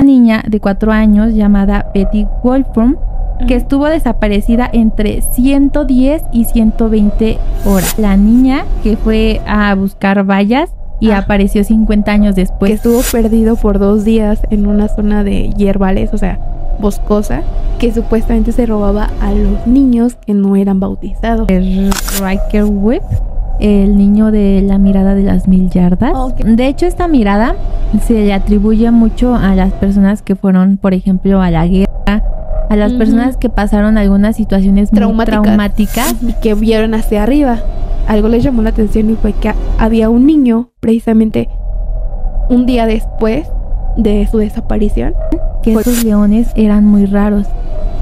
niña de 4 años llamada Betty Wolfram, que estuvo desaparecida entre 110 y 120 horas. La niña que fue a buscar bayas y apareció 50 años después. Que estuvo perdido por 2 días en una zona de hierbales, o sea, boscosa, que supuestamente se robaba a los niños que no eran bautizados. Riker Webb, el niño de la mirada de las 1000 yardas. Okay. De hecho, esta mirada se le atribuye mucho a las personas que fueron, por ejemplo, a la guerra, a las personas que pasaron algunas situaciones muy traumáticas y que vieron hacia arriba. Algo les llamó la atención y fue que había un niño, precisamente un día después de su desaparición, que esos leones eran muy raros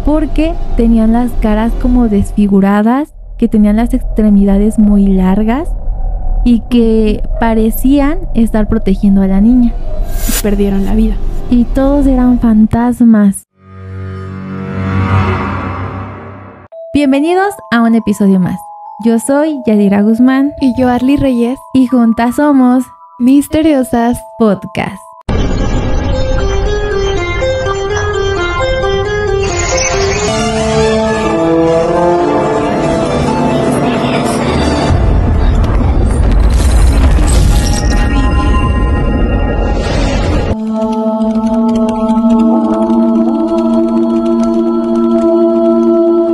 porque tenían las caras como desfiguradas, que tenían las extremidades muy largas y que parecían estar protegiendo a la niña. Y perdieron la vida. Y todos eran fantasmas. Bienvenidos a un episodio más. Yo soy Yadira Guzmán. Y yo, Arly Reyes. Y juntas somos Misteriosas Podcast.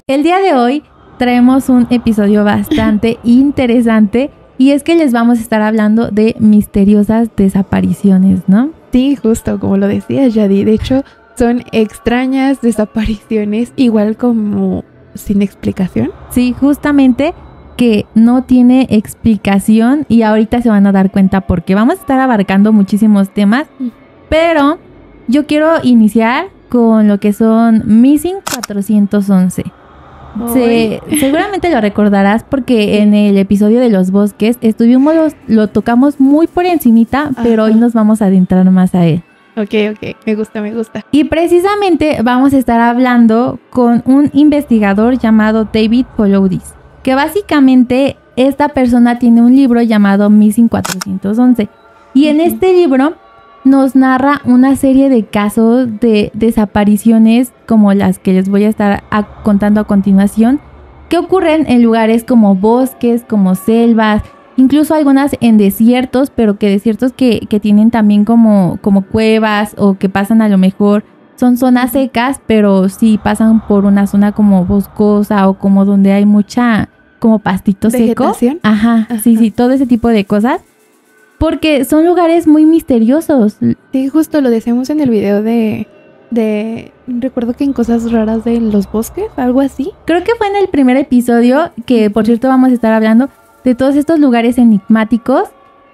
El día de hoy traemos un episodio bastante interesante y es que les vamos a estar hablando de misteriosas desapariciones, ¿no? Sí, justo como lo decías, Yadi. De hecho, son extrañas desapariciones, igual como sin explicación. Sí, justamente que no tiene explicación y ahorita se van a dar cuenta porque vamos a estar abarcando muchísimos temas, pero yo quiero iniciar con lo que son Missing 411. Seguramente lo recordarás porque en el episodio de los bosques lo tocamos muy por encimita, pero hoy nos vamos a adentrar más a él. Ok, me gusta. Y precisamente vamos a estar hablando con un investigador llamado David Holoudis, que básicamente esta persona tiene un libro llamado Missing 411 y en este libro nos narra una serie de casos de desapariciones como las que les voy a estar contando a continuación, que ocurren en lugares como bosques, como selvas, incluso algunas en desiertos, pero que desiertos que tienen también como cuevas o que pasan a lo mejor, son zonas secas, pero sí pasan por una zona como boscosa o como donde hay mucha como pastito seco. Ajá, sí, todo ese tipo de cosas. Porque son lugares muy misteriosos. Sí, justo lo decíamos en el video de recuerdo que en cosas raras de los bosques, algo así. Creo que fue en el primer episodio, que por cierto vamos a estar hablando de todos estos lugares enigmáticos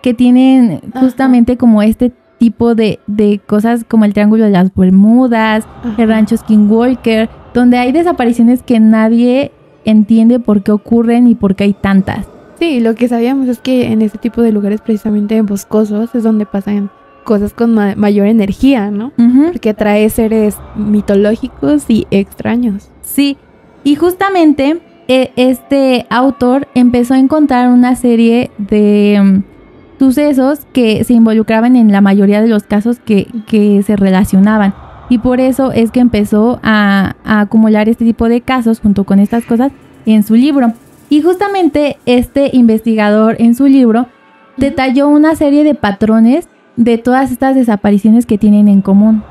que tienen justamente como este tipo de cosas como el Triángulo de las Bermudas, el Rancho Skinwalker, donde hay desapariciones que nadie entiende por qué ocurren y por qué hay tantas. Sí, lo que sabíamos es que en este tipo de lugares precisamente boscosos es donde pasan cosas con mayor energía, ¿no? Porque atrae seres mitológicos y extraños. Sí, y justamente este autor empezó a encontrar una serie de sucesos que se involucraban en la mayoría de los casos que se relacionaban. Y por eso es que empezó a acumular este tipo de casos junto con estas cosas en su libro. Y justamente este investigador en su libro detalló una serie de patrones de todas estas desapariciones que tienen en común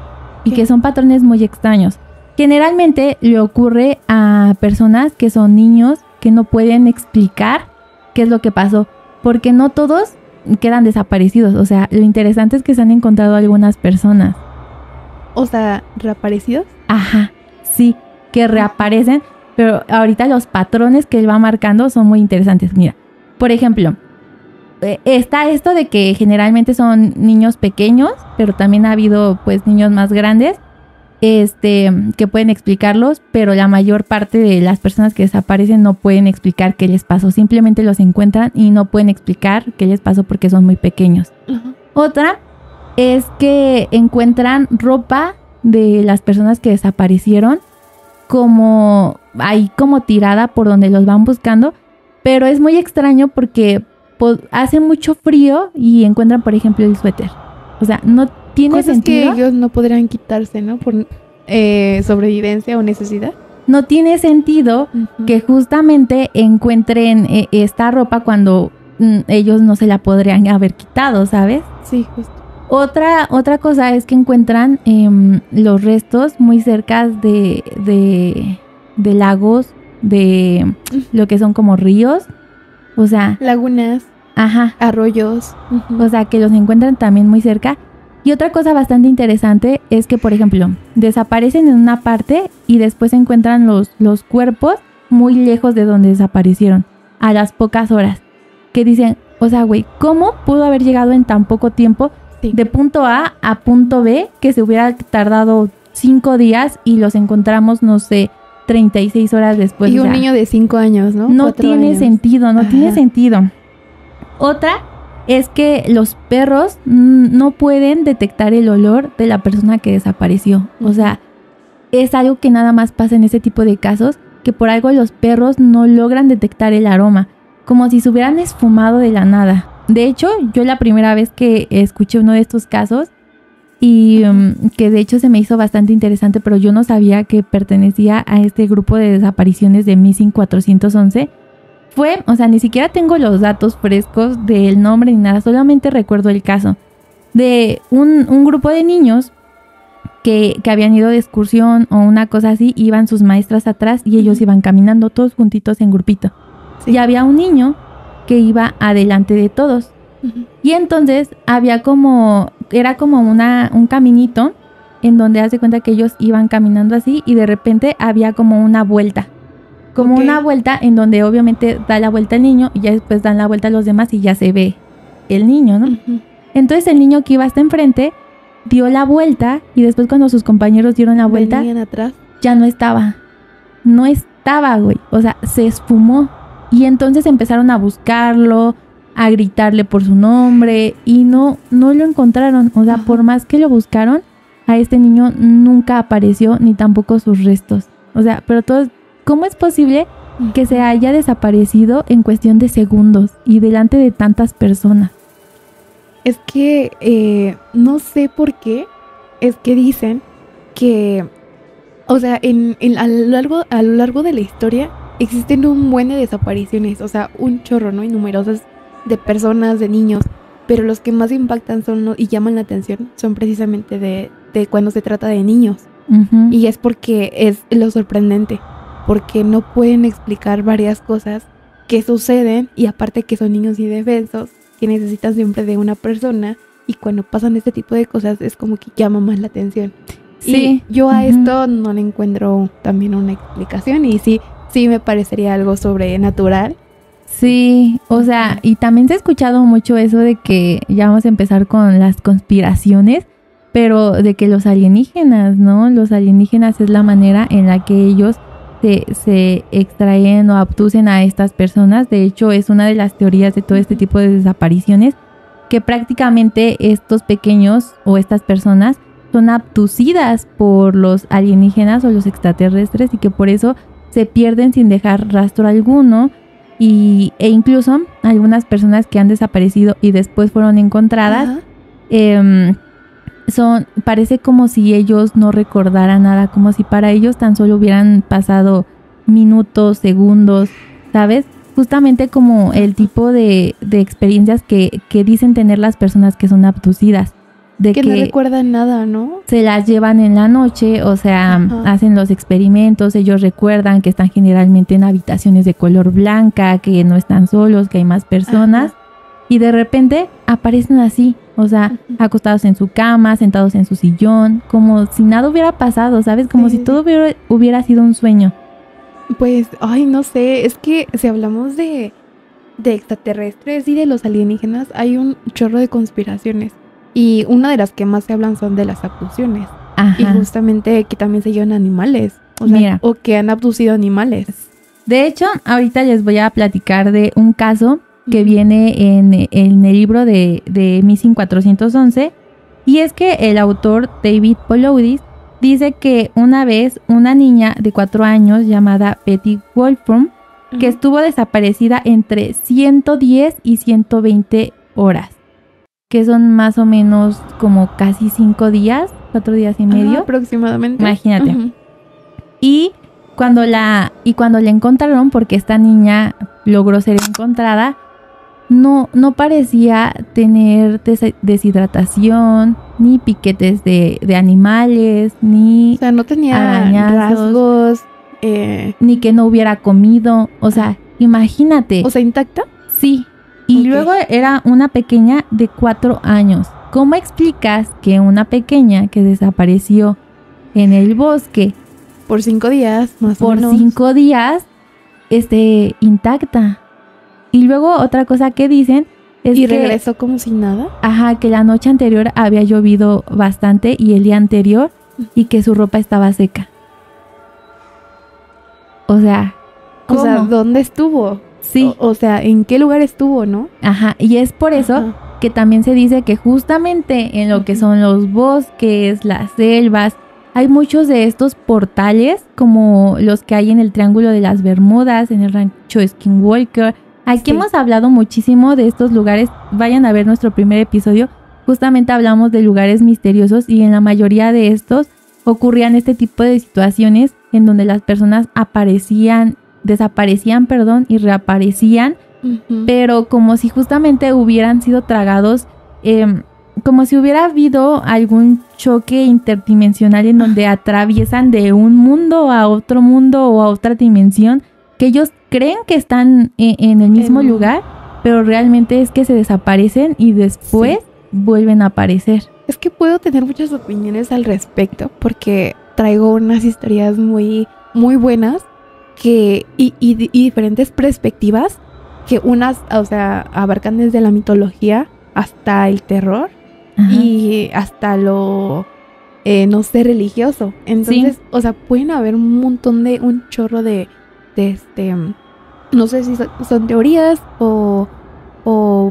y que son patrones muy extraños. Generalmente le ocurre a personas que son niños que no pueden explicar qué es lo que pasó, porque no todos quedan desaparecidos. O sea, lo interesante es que se han encontrado algunas personas. O sea, ¿reaparecidos? Ajá, sí, que reaparecen. Pero ahorita los patrones que él va marcando son muy interesantes. Mira, por ejemplo, está esto de que generalmente son niños pequeños, pero también ha habido pues niños más grandes que pueden explicarlos, pero la mayor parte de las personas que desaparecen no pueden explicar qué les pasó. Simplemente los encuentran y no pueden explicar qué les pasó porque son muy pequeños. Otra es que encuentran ropa de las personas que desaparecieron como ahí como tirada por donde los van buscando, pero es muy extraño porque hace mucho frío y encuentran, por ejemplo, el suéter. O sea, no ¿Tiene cosas sentido? que ellos no podrían quitarse, ¿no? Por sobrevivencia o necesidad. No tiene sentido que justamente encuentren esta ropa cuando ellos no se la podrían haber quitado, ¿sabes? Sí, justo. Otra cosa es que encuentran los restos muy cerca de lagos, de lo que son como ríos, o sea... Lagunas, arroyos. O sea, que los encuentran también muy cerca. Y otra cosa bastante interesante es que, por ejemplo, desaparecen en una parte y después encuentran los cuerpos muy lejos de donde desaparecieron, a las pocas horas. Que dicen, o sea, güey, ¿cómo pudo haber llegado en tan poco tiempo de punto A a punto B que se hubiera tardado 5 días y los encontramos, no sé, 36 horas después? Y un niño de 5 años, ¿no? No tiene sentido, no tiene sentido. Otra es que los perros no pueden detectar el olor de la persona que desapareció. O sea, es algo que nada más pasa en ese tipo de casos, que por algo los perros no logran detectar el aroma, como si se hubieran esfumado de la nada. De hecho, yo la primera vez que escuché uno de estos casos, y que de hecho se me hizo bastante interesante, pero yo no sabía que pertenecía a este grupo de desapariciones de Missing 411, fue, o sea, ni siquiera tengo los datos frescos del nombre ni nada, solamente recuerdo el caso de un grupo de niños que habían ido de excursión o una cosa así, iban sus maestras atrás y ellos iban caminando todos juntitos en grupito. Sí. Y había un niño que iba adelante de todos. Y entonces había era como un caminito en donde hace cuenta que ellos iban caminando así y de repente había como una vuelta. Como una vuelta en donde obviamente da la vuelta el niño y ya después dan la vuelta a los demás y ya se ve el niño, ¿no? Entonces el niño que iba hasta enfrente dio la vuelta y después cuando sus compañeros dieron la vuelta, atrás. Ya no estaba. No estaba, güey. O sea, se esfumó. Y entonces empezaron a buscarlo, a gritarle por su nombre y no lo encontraron. O sea, por más que lo buscaron, a este niño nunca apareció ni tampoco sus restos. O sea, pero todos... ¿Cómo es posible que se haya desaparecido en cuestión de segundos y delante de tantas personas? Es que no sé por qué, es que dicen que, o sea, a lo largo de la historia existen un buen de desapariciones, o sea, un chorro, ¿no? Y numerosas de personas, de niños, pero los que más impactan y llaman la atención son precisamente de cuando se trata de niños. Y es porque es lo sorprendente. Porque no pueden explicar varias cosas que suceden y aparte que son niños indefensos que necesitan siempre de una persona y cuando pasan este tipo de cosas es como que llama más la atención. Sí. Y yo a esto no le encuentro también una explicación y sí me parecería algo sobrenatural. Sí, o sea, y también se ha escuchado mucho eso de que ya vamos a empezar con las conspiraciones, pero de que los alienígenas, ¿no? Los alienígenas es la manera en la que ellos se extraen o abducen a estas personas. De hecho, es una de las teorías de todo este tipo de desapariciones, que prácticamente estos pequeños o estas personas son abducidas por los alienígenas o los extraterrestres y que por eso se pierden sin dejar rastro alguno e incluso algunas personas que han desaparecido y después fueron encontradas parece como si ellos no recordaran nada, como si para ellos tan solo hubieran pasado minutos, segundos, ¿sabes? Justamente como el tipo de experiencias que dicen tener las personas que son abducidas. De que no recuerdan nada, ¿no? Se las llevan en la noche, o sea, hacen los experimentos, ellos recuerdan que están generalmente en habitaciones de color blanca, que no están solos, que hay más personas. Y de repente aparecen así, o sea, acostados en su cama, sentados en su sillón, como si nada hubiera pasado, ¿sabes? Como si todo hubiera sido un sueño. Pues, no sé, es que si hablamos de extraterrestres y de los alienígenas, hay un chorro de conspiraciones. Y una de las que más se hablan son de las abducciones. Y justamente que también se llevan animales, o sea, mira, o que han abducido animales. De hecho, ahorita les voy a platicar de un caso que viene en el libro de Missing 411, y es que el autor David Poloudis dice que una vez una niña de 4 años llamada Betty Wolfram, que estuvo desaparecida entre 110 y 120 horas. que son más o menos como casi 5 días, 4 días y medio. Aproximadamente. Imagínate. Ujú. Y cuando la encontraron, porque esta niña logró ser encontrada, no parecía tener deshidratación, ni piquetes de animales, ni O sea, no tenía arañazos, rasgos. ni que no hubiera comido. O sea, imagínate. O sea, intacta. Sí. Y Ok. luego era una pequeña de 4 años. ¿Cómo explicas que una pequeña que desapareció en el bosque Por 5 días, más o por menos. 5 días esté intacta? Y luego otra cosa que dicen es Y que regresó como si nada. ajá, que la noche anterior había llovido bastante y el día anterior, y que su ropa estaba seca. O sea, ¿cómo? O sea, ¿dónde estuvo? Sí, O sea, ¿en qué lugar estuvo, no? ajá, y es por eso Ajá. que también se dice que justamente en lo que Ujú. son los bosques, las selvas, hay muchos de estos portales como los que hay en el Triángulo de las Bermudas, en el rancho Skinwalker. Aquí Sí. hemos hablado muchísimo de estos lugares. Vayan a ver nuestro primer episodio. Justamente hablamos de lugares misteriosos y en la mayoría de estos ocurrían este tipo de situaciones en donde las personas desaparecían, y reaparecían, Ujú. pero como si justamente hubieran sido tragados, como si hubiera habido algún choque interdimensional en donde atraviesan de un mundo a otro mundo o a otra dimensión, que ellos creen que están en el mismo lugar, pero realmente es que se desaparecen y después vuelven a aparecer. Es que puedo tener muchas opiniones al respecto porque traigo unas historias muy, muy buenas y diferentes perspectivas que unas, o sea, abarcan desde la mitología hasta el terror. Ajá. Y hasta lo, no sé, religioso. Entonces, o sea, pueden haber un chorro de no sé si son teorías o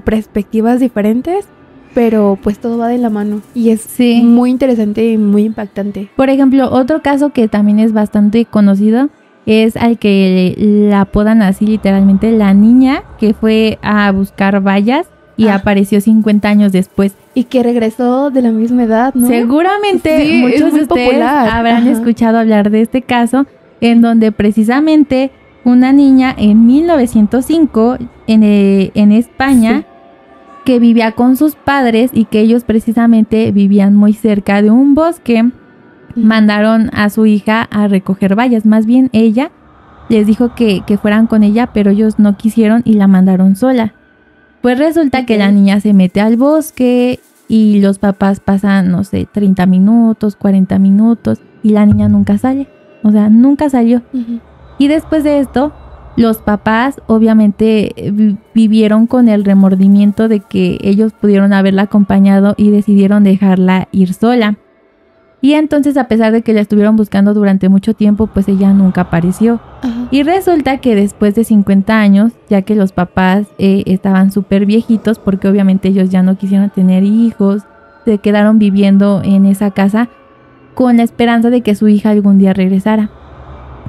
perspectivas diferentes, pero pues todo va de la mano y es Sí. muy interesante y muy impactante. Por ejemplo, otro caso que también es bastante conocido es al que la apodan así literalmente la niña que fue a buscar bayas y apareció 50 años después. Y que regresó de la misma edad, ¿no? Seguramente Sí, es muchos muy de ustedes popular. habrán Ajá. escuchado hablar de este caso, en donde precisamente una niña en 1905 en España, Sí. que vivía con sus padres y que ellos precisamente vivían muy cerca de un bosque, mandaron a su hija a recoger bayas. Más bien ella les dijo que fueran con ella, pero ellos no quisieron y la mandaron sola. Pues resulta que la niña se mete al bosque y los papás pasan, no sé, 30 minutos, 40 minutos y la niña nunca sale. O sea, nunca salió. Ujú. Y después de esto, los papás obviamente vivieron con el remordimiento de que ellos pudieron haberla acompañado y decidieron dejarla ir sola. Y entonces, a pesar de que la estuvieron buscando durante mucho tiempo, pues ella nunca apareció. Ajá. Y resulta que después de 50 años, ya que los papás estaban súper viejitos, porque obviamente ellos ya no quisieron tener hijos, se quedaron viviendo en esa casa con la esperanza de que su hija algún día regresara.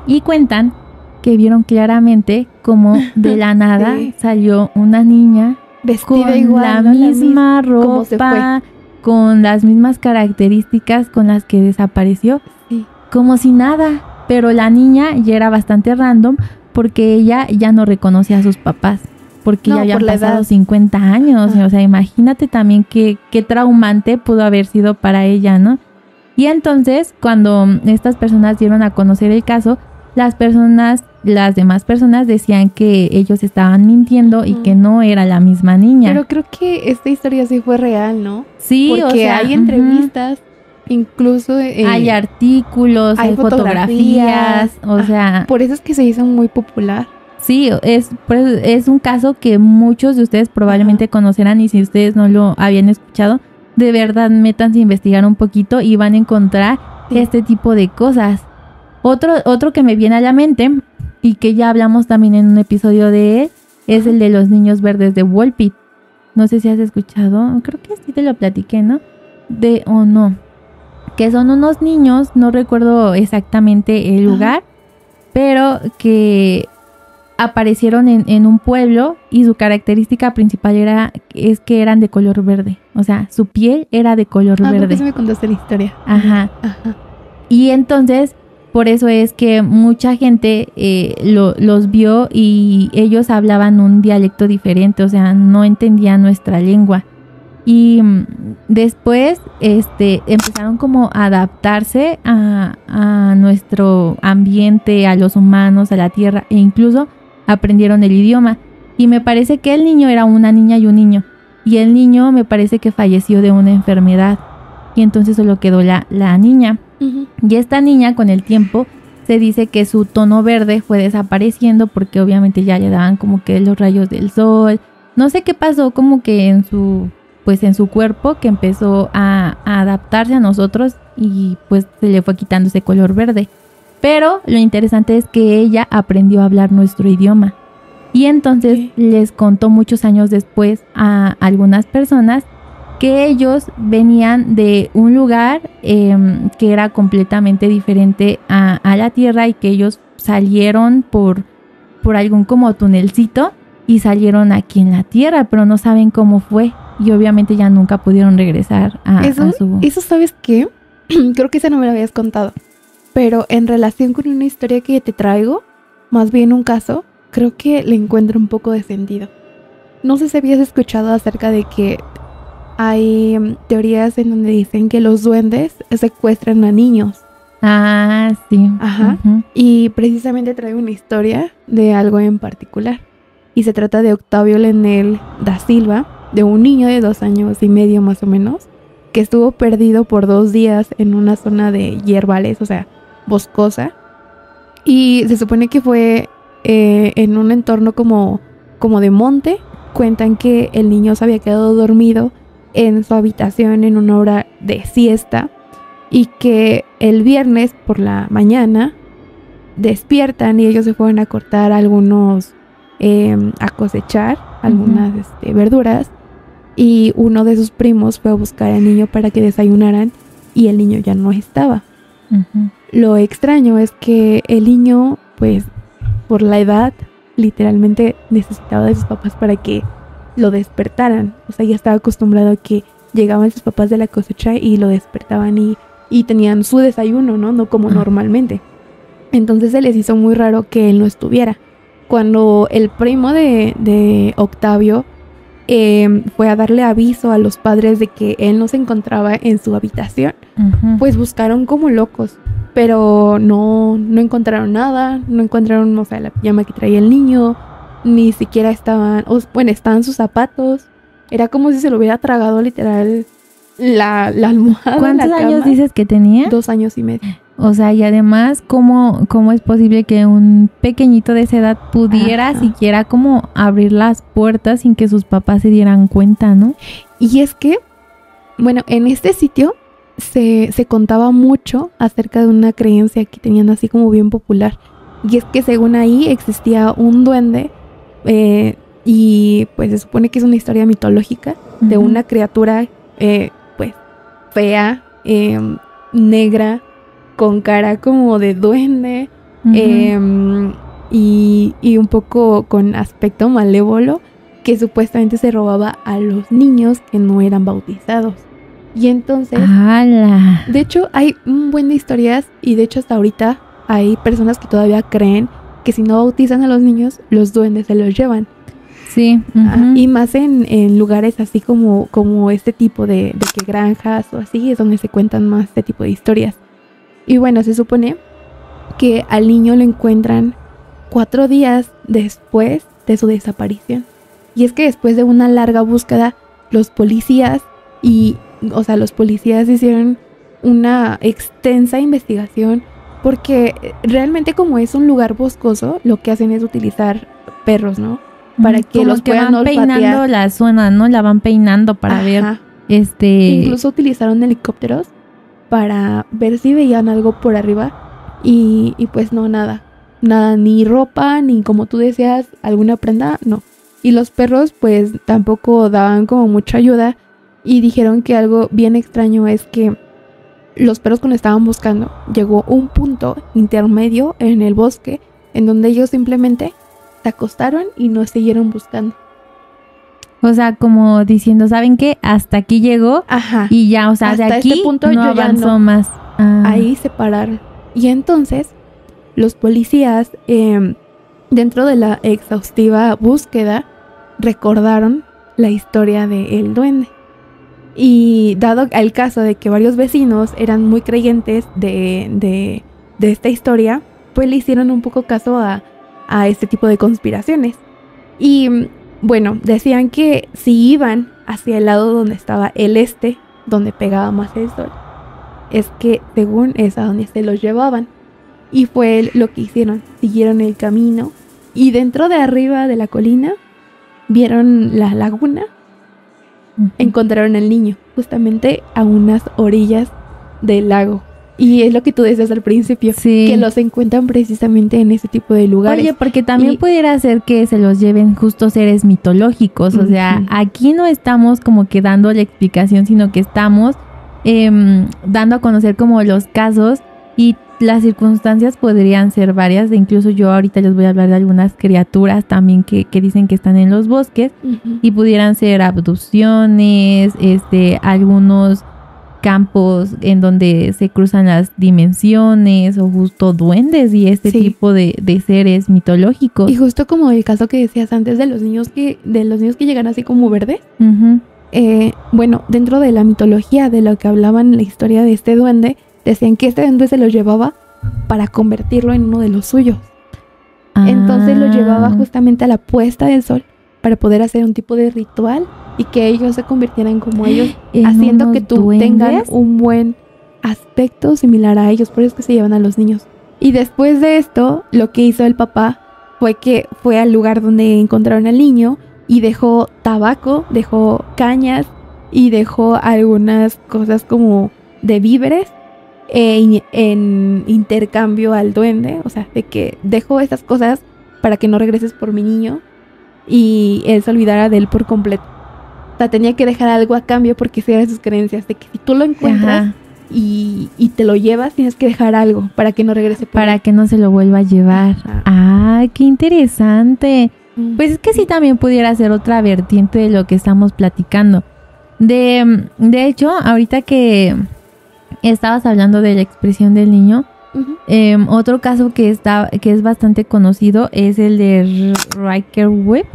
Y cuentan que vieron claramente como de la nada Sí. salió una niña Vestida con igual, la ¿no? misma cómo se ropa, con las mismas características con las que desapareció, Sí. como si nada. Pero la niña ya era bastante random porque ella ya no reconocía a sus papás, porque No, ya habían por la pasado edad. 50 años. Ajá. O sea, imagínate también qué traumante pudo haber sido para ella, ¿no? Y entonces, cuando estas personas dieron a conocer el caso, las demás personas decían que ellos estaban mintiendo y que no era la misma niña. Pero creo que esta historia sí fue real, ¿no? Sí, Porque o sea, hay entrevistas, incluso hay artículos, hay fotografías, o sea, por eso es que se hizo muy popular. sí, es un caso que muchos de ustedes probablemente conocerán, y si ustedes no lo habían escuchado, de verdad métanse a investigar un poquito y van a encontrar este tipo de cosas. Otro que me viene a la mente y que ya hablamos también en un episodio de él es el de los niños verdes de Woolpit. No sé si has escuchado, creo que sí te lo platiqué, ¿no? No, que son unos niños, no recuerdo exactamente el lugar, pero que aparecieron en un pueblo y su característica principal es que eran de color verde. O sea, su piel era de color Creo verde. que sí me contaste la historia. Ajá. Ajá. Y entonces, por eso es que mucha gente los vio y ellos hablaban un dialecto diferente, o sea, no entendían nuestra lengua. Y después empezaron como a adaptarse a nuestro ambiente, a los humanos, a la tierra, e incluso aprendieron el idioma. Y me parece que el niño era una niña y un niño. Y el niño me parece que falleció de una enfermedad. Y entonces solo quedó la niña. Uh-huh. Y esta niña, con el tiempo, se dice que su tono verde fue desapareciendo porque obviamente ya le daban como que los rayos del sol. No sé qué pasó como que en su cuerpo, que empezó a adaptarse a nosotros y pues se le fue quitando ese color verde. Pero lo interesante es que ella aprendió a hablar nuestro idioma. Y entonces les contó muchos años después a algunas personas que ellos venían de un lugar que era completamente diferente a la tierra y que ellos salieron por algún como tunelcito y salieron aquí en la tierra, pero no saben cómo fue y obviamente ya nunca pudieron regresar a su... Eso, ¿sabes qué? Creo que esa no me la habías contado, pero en relación con una historia que te traigo, más bien un caso, creo que le encuentro un poco de sentido. No sé si habías escuchado acerca de que hay teorías en donde dicen que los duendes secuestran a niños. Ah, sí. Ajá. Uh-huh. Y precisamente traigo una historia de algo en particular. Y se trata de Octavio Lenel da Silva, de un niño de 2 años y medio más o menos, que estuvo perdido por 2 días en una zona de yerbales, o sea, boscosa. Y se supone que fue en un entorno como de monte. Cuentan que el niño se había quedado dormido en su habitación en una hora de siesta y que el viernes por la mañana despiertan y ellos se fueron a cortar algunos, a cosechar algunas verduras, y uno de sus primos fue a buscar al niño para que desayunaran y el niño ya no estaba. Uh-huh. Lo extraño es que el niño, pues por la edad, literalmente necesitaba de sus papás para que lo despertaran. O sea, ya estaba acostumbrado a que llegaban sus papás de la cosecha y lo despertaban y tenían su desayuno, ¿no? No como normalmente. Entonces se les hizo muy raro que él no estuviera. Cuando el primo de Octavio fue a darle aviso a los padres de que él no se encontraba en su habitación, uh-huh, pues buscaron como locos, pero no encontraron nada, no encontraron, o sea, la pijama que traía el niño, ni siquiera estaban sus zapatos. Era como si se lo hubiera tragado literal la almohada. ¿Cuántos años dices que tenía? 2 años y medio. O sea, y además, ¿cómo es posible que un pequeñito de esa edad pudiera siquiera como abrir las puertas sin que sus papás se dieran cuenta, ¿no? Y es que, bueno, en este sitio se contaba mucho acerca de una creencia que tenían así como bien popular. Y es que según ahí existía un duende, y pues se supone que es una historia mitológica, uh-huh, de una criatura pues fea, negra, con cara como de duende, uh-huh, y un poco con aspecto malévolo, que supuestamente se robaba a los niños que no eran bautizados. Y entonces, ¡hala! De hecho hay un buen de historias, y de hecho hasta ahorita hay personas que todavía creen que si no bautizan a los niños, los duendes se los llevan. Sí. Uh-huh. Y más en lugares así como este tipo de que granjas o así, es donde se cuentan más este tipo de historias. Y bueno, se supone que al niño lo encuentran 4 días después de su desaparición. Y es que después de una larga búsqueda, los policías hicieron una extensa investigación, porque realmente como es un lugar boscoso, lo que hacen es utilizar perros, ¿no? Para que como los que puedan van olfatear. peinando la zona, ¿no? La van peinando para ver. Incluso utilizaron helicópteros para ver si veían algo por arriba. Y pues no, nada, ni ropa, ni como tú decías, alguna prenda, no. Y los perros pues tampoco daban como mucha ayuda. Y dijeron que algo bien extraño es que los perros, cuando estaban buscando, llegó un punto intermedio en el bosque en donde ellos simplemente se acostaron y no siguieron buscando. O sea, como diciendo, ¿saben qué? Hasta aquí llegó. Ajá. Y ya, o sea, Hasta de aquí este punto no yo ya avanzó no. más. Ahí se pararon. Y entonces los policías, dentro de la exhaustiva búsqueda, recordaron la historia del duende. Y dado el caso de que varios vecinos eran muy creyentes de esta historia, pues le hicieron un poco caso a este tipo de conspiraciones. Y bueno, decían que si iban hacia el lado donde estaba el este, donde pegaba más el sol, es que según es a donde se los llevaban. Y fue lo que hicieron, siguieron el camino y dentro de arriba de la colina vieron la laguna, encontraron al niño justamente a unas orillas del lago. Y es lo que tú decías al principio, Sí. que los encuentran precisamente en ese tipo de lugares. Oye, porque también Y- pudiera ser que se los lleven justo seres mitológicos. O sea, Ujú. aquí no estamos como que dando la explicación, sino que estamos dando a conocer como los casos y las circunstancias podrían ser varias. Incluso yo ahorita les voy a hablar de algunas criaturas también que dicen que están en los bosques Ujú. y pudieran ser abducciones, algunos campos en donde se cruzan las dimensiones o justo duendes y este Sí. tipo de seres mitológicos. Y justo como el caso que decías antes de los niños que llegan así como verdes. Ujú. Bueno, dentro de la mitología de lo que hablaban en la historia de este duende, decían que este duende se los llevaba para convertirlo en uno de los suyos. Entonces lo llevaba justamente a la puesta del sol para poder hacer un tipo de ritual y que ellos se convirtieran como ellos, ¿En haciendo unos que tú duendes? tengan un buen aspecto similar a ellos. Por eso es que se llevan a los niños. Y después de esto, lo que hizo el papá fue que fue al lugar donde encontraron al niño y dejó tabaco, dejó cañas y dejó algunas cosas como de víveres en intercambio al duende. O sea, de que dejó esas cosas para que no regreses por mi niño y él se olvidara de él por completo. O sea, tenía que dejar algo a cambio porque esas eran sus creencias, de que si tú lo encuentras Ajá, y te lo llevas, tienes que dejar algo para que no regrese por para él. que no se lo vuelva a llevar. Ajá. Ah, qué interesante. Pues es que sí también pudiera ser otra vertiente de lo que estamos platicando. De hecho, ahorita que estabas hablando de la expresión del niño, Ujú. otro caso que es bastante conocido es el de Riker Webb,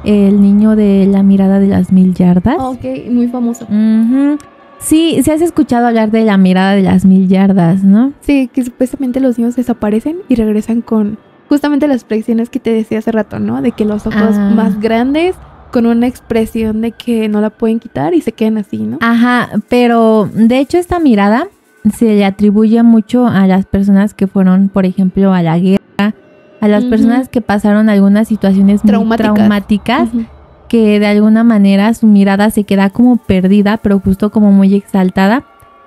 el niño de la mirada de las 1000 yardas. Ok, muy famoso. Ujú. Sí, has escuchado hablar de la mirada de las 1000 yardas, ¿no? Sí, que supuestamente los niños desaparecen y regresan con justamente las expresiones que te decía hace rato, ¿no? De que los ojos Ah. más grandes, con una expresión de que no la pueden quitar y se quedan así, ¿no? Ajá, pero de hecho esta mirada se le atribuye mucho a las personas que fueron, por ejemplo, a la guerra, a las Ujú. personas que pasaron algunas situaciones muy traumáticas, Ujú. que de alguna manera su mirada se queda como perdida, pero justo como muy exaltada.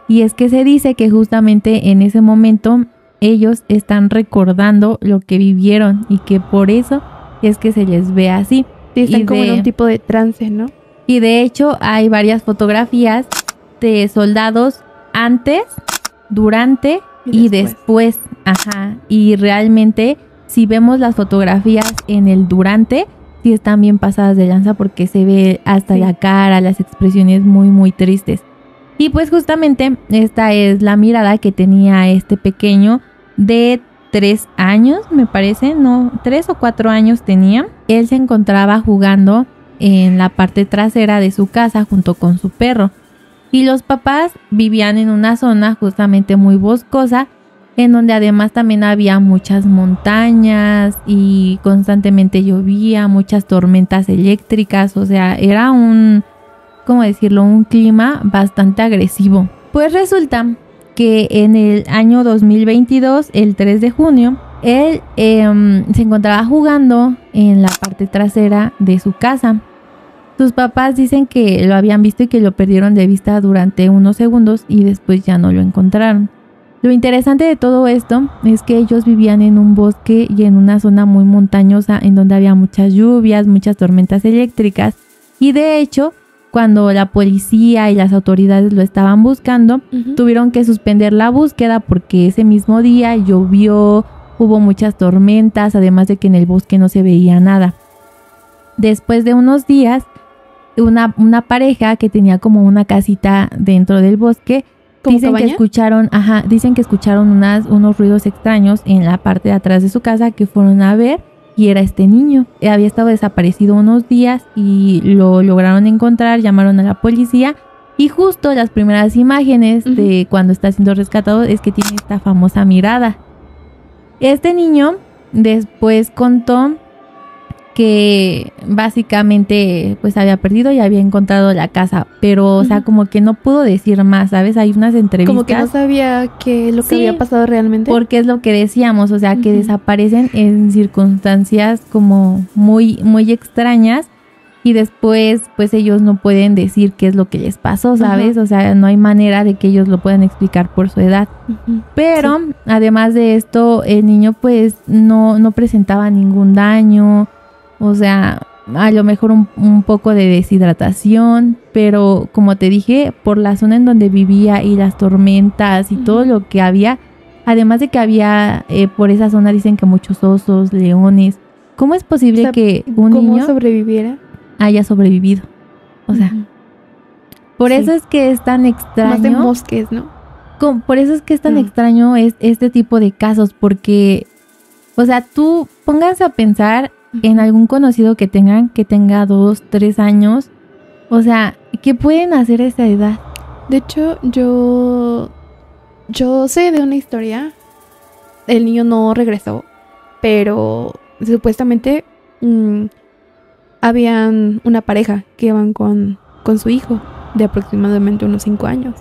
Y es que se dice que justamente en ese momento ellos están recordando lo que vivieron y que por eso es que se les ve así. Sí, están Y como en un tipo de trance, ¿no? Y de hecho hay varias fotografías de soldados antes, durante y después. Ajá. Y realmente si vemos las fotografías en el durante, sí están bien pasadas de lanza porque se ve hasta Sí. la cara, las expresiones muy muy tristes. Y pues justamente esta es la mirada que tenía este pequeño de 3 años, me parece, no, 3 o 4 años tenía. Él se encontraba jugando en la parte trasera de su casa junto con su perro. Y los papás vivían en una zona justamente muy boscosa, en donde además también había muchas montañas y constantemente llovía, muchas tormentas eléctricas, o sea, era un, ¿cómo decirlo?, un clima bastante agresivo. Pues resulta que en el año 2022, el 3 de junio, él se encontraba jugando en la parte trasera de su casa. Sus papás dicen que lo habían visto y que lo perdieron de vista durante unos segundos y después ya no lo encontraron. Lo interesante de todo esto es que ellos vivían en un bosque y en una zona muy montañosa en donde había muchas lluvias, muchas tormentas eléctricas y de hecho, cuando la policía y las autoridades lo estaban buscando, Ujú. tuvieron que suspender la búsqueda porque ese mismo día llovió, hubo muchas tormentas, además de que en el bosque no se veía nada. Después de unos días, una pareja que tenía como una casita dentro del bosque. ¿Como Dicen cabaña? que escucharon unos ruidos extraños en la parte de atrás de su casa, que fueron a ver, y era este niño. Había estado desaparecido unos días y lo lograron encontrar, llamaron a la policía, y justo las primeras imágenes de cuando está siendo rescatado es que tiene esta famosa mirada. Este niño después contó que básicamente pues había perdido y había encontrado la casa, pero o sea, como que no pudo decir más, ¿sabes? Hay unas entrevistas. Como que no sabía qué lo que Sí, había pasado realmente. porque es lo que decíamos, o sea, que desaparecen en circunstancias como muy, muy extrañas, y después pues ellos no pueden decir qué es lo que les pasó, ¿sabes? O sea, no hay manera de que ellos lo puedan explicar por su edad. Pero además de esto, el niño pues no presentaba ningún daño. O sea, a lo mejor un poco de deshidratación, pero como te dije, por la zona en donde vivía y las tormentas y todo lo que había, además de que había por esa zona dicen que muchos osos, leones. ¿Cómo es posible que un niño sobreviviera? haya sobrevivido? O sea, por eso es que es tan extraño. Más en bosques, ¿no? Por eso es que es tan extraño este tipo de casos, porque, o sea, tú pónganse a pensar en algún conocido que tenga 2, 3 años. O sea, ¿qué pueden hacer a esa edad? De hecho, yo sé de una historia. El niño no regresó, pero supuestamente habían una pareja que iban con su hijo de aproximadamente unos 5 años.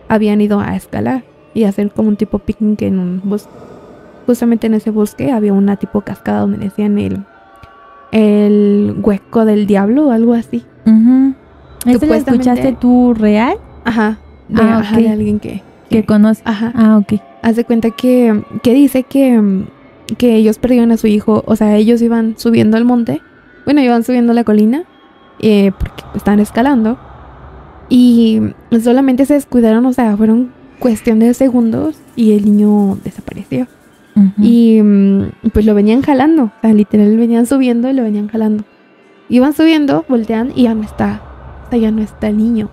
Habían ido a escalar y a hacer como un tipo picnic en un bosque. Justamente en ese bosque había una tipo cascada donde decían el hueco del diablo o algo así. ¿Eso lo escuchaste tú real? Ajá. De alguien que conoce. Ajá. Ah, ok. Haz de cuenta que dice que ellos perdieron a su hijo. O sea, ellos iban subiendo el monte. Bueno, iban subiendo la colina porque estaban escalando. Y solamente se descuidaron. O sea, fueron cuestión de segundos y el niño desapareció. Y pues lo venían jalando. O sea, literal venían subiendo y lo venían jalando. Iban subiendo, voltean y ya no está. O sea, ya no está el niño.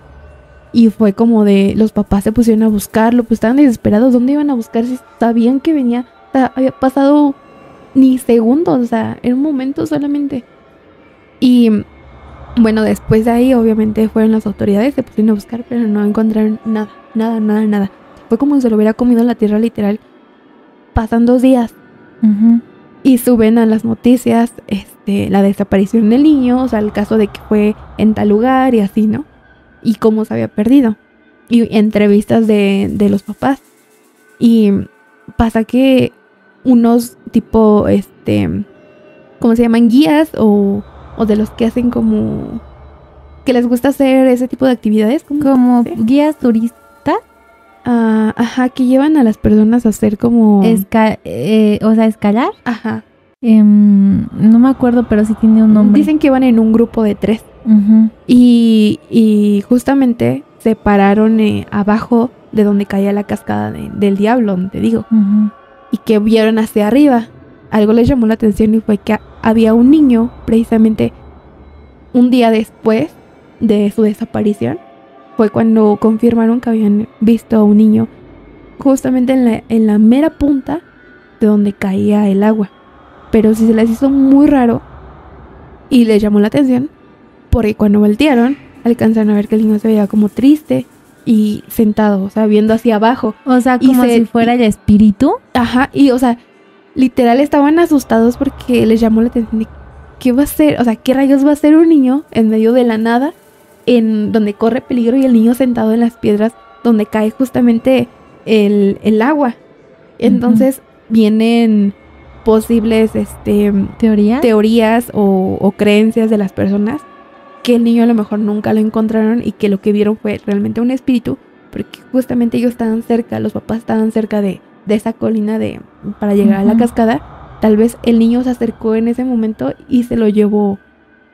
Y fue como de, los papás se pusieron a buscarlo, pues estaban desesperados. ¿Dónde iban a buscar si sabían que venía? O sea, había pasado ni segundos, o sea, en un momento solamente. Y bueno, después de ahí obviamente fueron las autoridades, se pusieron a buscar, pero no encontraron nada. Fue como si se lo hubiera comido la tierra literal. Pasan 2 días y suben a las noticias la desaparición del niño, o sea, el caso de que fue en tal lugar y así, ¿no? Y cómo se había perdido. Y entrevistas de los papás. Y pasa que unos tipo, ¿cómo se llaman? Guías o de los que hacen como, que les gusta hacer ese tipo de actividades. Como guías turistas. Ajá, que llevan a las personas a hacer como... o sea, escalar. Ajá. No me acuerdo, pero sí tiene un nombre. Dicen que van en un grupo de 3. Y justamente se pararon abajo de donde caía la cascada del diablo, donde te digo. Y que vieron hacia arriba. Algo les llamó la atención y fue que había un niño, precisamente un día después de su desaparición. Fue cuando confirmaron que habían visto a un niño justamente en la mera punta de donde caía el agua. Pero sí se les hizo muy raro y les llamó la atención porque cuando voltearon alcanzaron a ver que el niño se veía como triste y sentado, o sea, viendo hacia abajo. O sea, como si fuera el espíritu. Ajá, y o sea, literal estaban asustados porque les llamó la atención de qué va a ser, o sea, qué rayos va a ser un niño en medio de la nada, en donde corre peligro y el niño sentado en las piedras donde cae justamente el agua. Entonces vienen posibles teorías o creencias de las personas que el niño a lo mejor nunca lo encontraron y que lo que vieron fue realmente un espíritu, porque justamente ellos estaban cerca, los papás estaban cerca de esa colina para llegar a la cascada. Tal vez el niño se acercó en ese momento y se lo llevó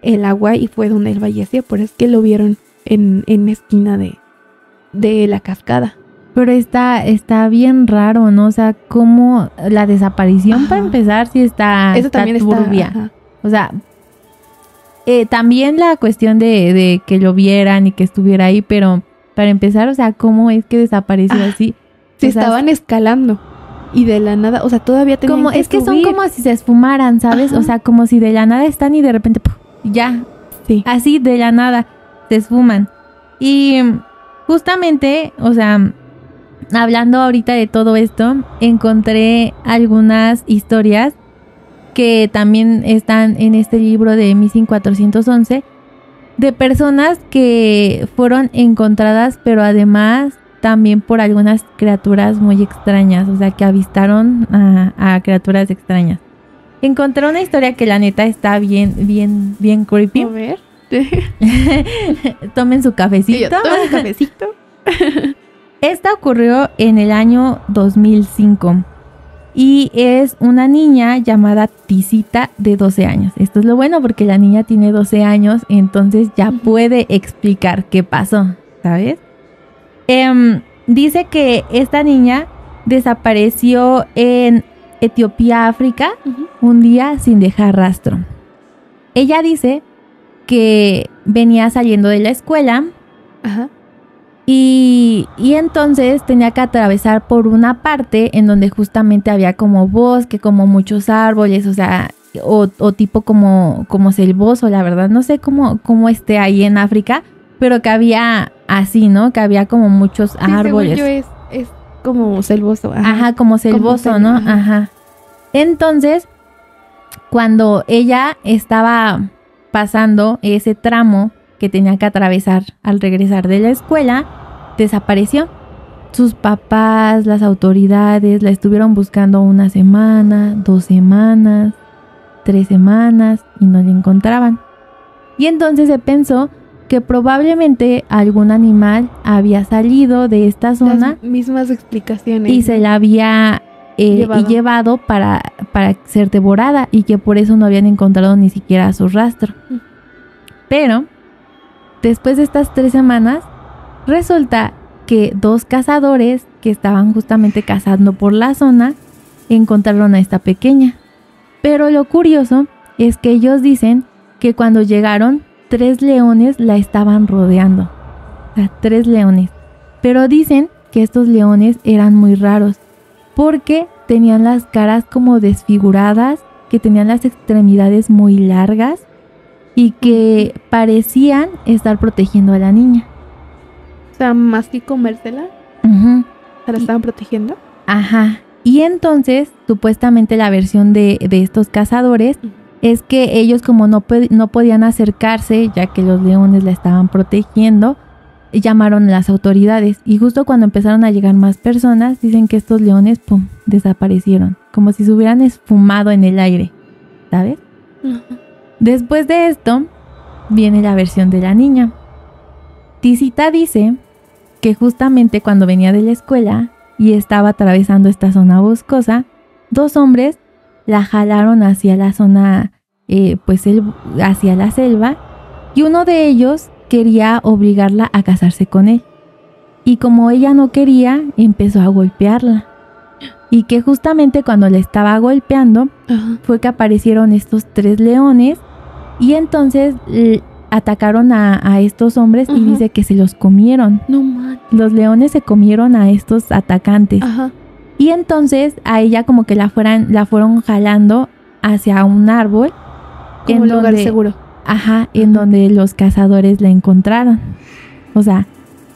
el agua y fue donde él falleció. Por eso es que lo vieron en la esquina de la cascada. Pero está bien raro, ¿no? O sea, como la desaparición, para empezar, sí está turbia. O sea, También la cuestión de que lo vieran y que estuviera ahí, pero para empezar, o sea, ¿cómo es que desapareció así? Se O sea, estaban escalando y de la nada, o sea, todavía tenían como, que es que son subir. como si se esfumaran, ¿sabes? Ajá. O sea, como si de la nada están y de repente, ¡puf! Ya, Sí. así de la nada se esfuman. Y justamente, o sea, hablando ahorita de todo esto, encontré algunas historias que también están en este libro de Missing 411, de personas que fueron encontradas, pero además también por algunas criaturas muy extrañas, o sea, que avistaron a criaturas extrañas. Encontré una historia que la neta está bien creepy. A ver. Tomen su Y yo, cafecito. toma un cafecito. Esta ocurrió en el año 2005 y es una niña llamada Tisita de 12 años. Esto es lo bueno porque la niña tiene 12 años, entonces ya puede explicar qué pasó, ¿sabes? Dice que esta niña desapareció en Etiopía, África, un día sin dejar rastro. Ella dice que venía saliendo de la escuela. Ajá. Y entonces tenía que atravesar por una parte en donde justamente había como bosque, como muchos árboles, o sea, o tipo como selvoso, la verdad. No sé cómo esté ahí en África, pero que había así, ¿no? Que había como muchos árboles. Según yo es como selvoso. Ajá, como selvoso, como ¿no? ajá. Ajá. Entonces, cuando ella estaba pasando ese tramo que tenía que atravesar al regresar de la escuela, desapareció. Sus papás, las autoridades la estuvieron buscando 1 semana, 2 semanas, 3 semanas y no la encontraban. Y entonces se pensó que probablemente algún animal había salido de esta zona. Las mismas explicaciones. Y se la había llevado para ser devorada y que por eso no habían encontrado ni siquiera su rastro. Pero después de estas 3 semanas, resulta que 2 cazadores que estaban justamente cazando por la zona encontraron a esta pequeña. Pero lo curioso es que ellos dicen que cuando llegaron, 3 leones la estaban rodeando. O sea, 3 leones. Pero dicen que estos leones eran muy raros porque tenían las caras como desfiguradas, que tenían las extremidades muy largas y que parecían estar protegiendo a la niña. O sea, más que comérsela, ¿se la estaban protegiendo? Ajá. Y entonces, supuestamente la versión de estos cazadores es que ellos como no podían acercarse, ya que los leones la estaban protegiendo, llamaron a las autoridades. Y justo cuando empezaron a llegar más personas, dicen que estos leones, ¡pum!, desaparecieron. Como si se hubieran esfumado en el aire, ¿sabes? Después de esto, viene la versión de la niña. Tisita dice que justamente cuando venía de la escuela y estaba atravesando esta zona boscosa, 2 hombres la jalaron hacia la zona, hacia la selva, y uno de ellos quería obligarla a casarse con él. Y como ella no quería, empezó a golpearla. Y que justamente cuando la estaba golpeando, fue que aparecieron estos 3 leones y entonces atacaron a estos hombres y dice que se los comieron. No man. Los leones se comieron a estos atacantes. Ajá. Y entonces a ella como que la fueron jalando hacia un árbol. Como un lugar seguro. Ajá, en donde los cazadores la encontraron. O sea,